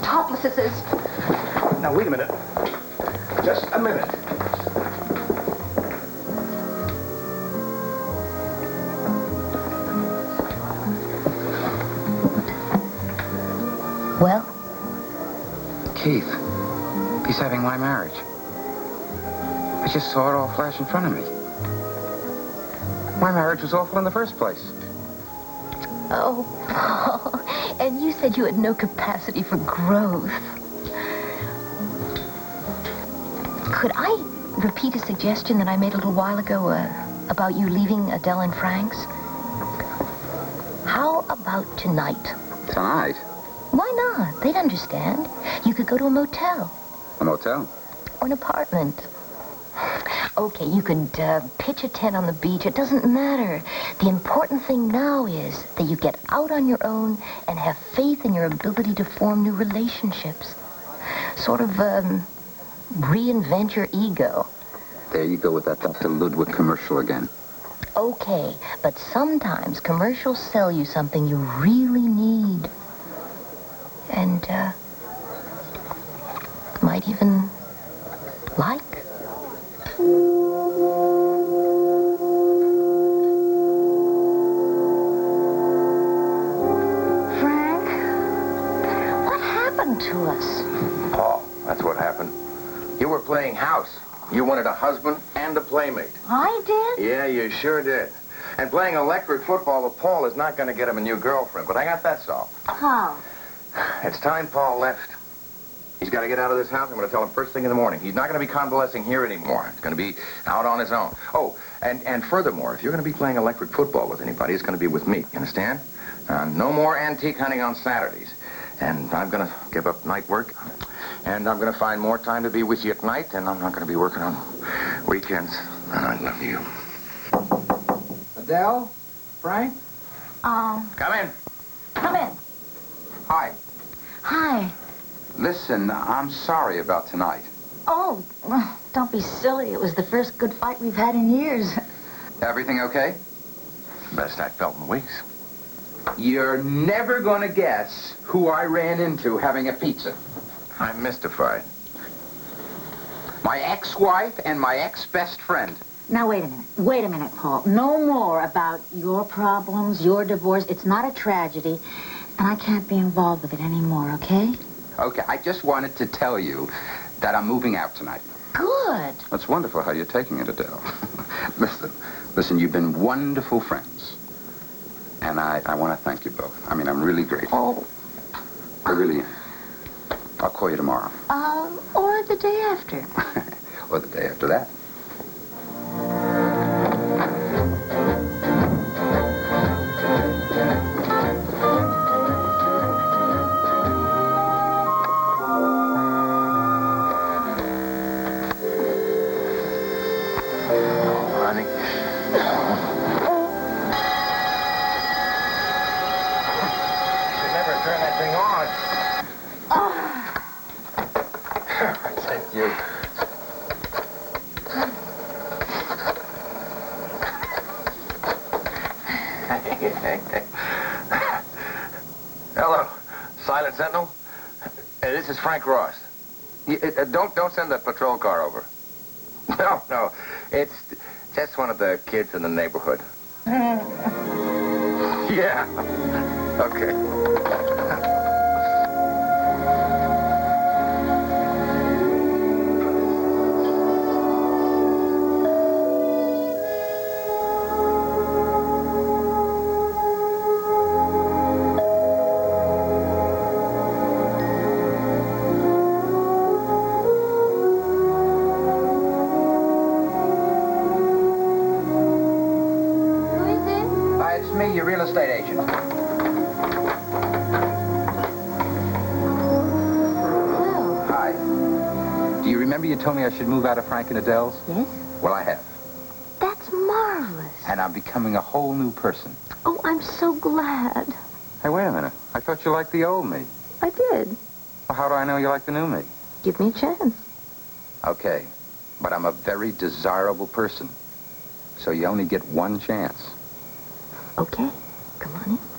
toplessnesses. Now, wait a minute. Just a minute. Well? Keith, he's having my marriage. I just saw it all flash in front of me. My marriage was awful in the first place. Oh, Paul. And you said you had no capacity for growth. Could I repeat a suggestion that I made a little while ago about you leaving Adele and Frank's? How about tonight? Tonight? Why not? They'd understand. You could go to a motel. A motel? Or an apartment. Okay, you could pitch a tent on the beach. It doesn't matter. The important thing now is that you get out on your own and have faith in your ability to form new relationships. Sort of, reinvent your ego. There you go with that Dr. Ludwig commercial again. Okay, but sometimes commercials sell you something you really need. And, might even like. Frank, what happened to us? Paul, that's what happened. You were playing house. You wanted a husband and a playmate. I did? Yeah, you sure did. And playing electric football with Paul is not going to get him a new girlfriend, but I got that solved. How? It's time Paul left. He's got to get out of this house. I'm going to tell him first thing in the morning. He's not going to be convalescing here anymore. He's going to be out on his own. Oh, and furthermore, if you're going to be playing electric football with anybody, it's going to be with me. You understand? No more antique hunting on Saturdays. And I'm going to give up night work. And I'm going to find more time to be with you at night. And I'm not going to be working on weekends. And I love you. Adele? Frank? Come in. Come in. Hi. Hi. Listen, I'm sorry about tonight. Oh, well, don't be silly. It was the first good fight we've had in years. Everything okay? Best I felt in weeks. You're never going to guess who I ran into having a pizza. I'm mystified. My ex-wife and my ex-best friend. Now, wait a minute. Wait a minute, Paul. No more about your problems, your divorce. It's not a tragedy, and I can't be involved with it anymore, okay? Okay, I just wanted to tell you that I'm moving out tonight. Good. That's wonderful how you're taking it, Adele. Listen, you've been wonderful friends. And I want to thank you both. I mean, I'm really grateful. Oh. I really am. I'll call you tomorrow. Or the day after. Or the day after that. Hello, Silent Sentinel. This is Frank Ross. Don't send the patrol car over. No, it's just one of the kids in the neighborhood. Yeah. Okay. Your real estate agent. Hi. Do you remember you told me I should move out of Frank and Adele's? Yes. Well, I have. That's marvelous. And I'm becoming a whole new person. Oh, I'm so glad. Hey, wait a minute. I thought you liked the old me. I did. Well, how do I know you like the new me? Give me a chance. Okay. But I'm a very desirable person. So you only get one chance. Okay. Come on in.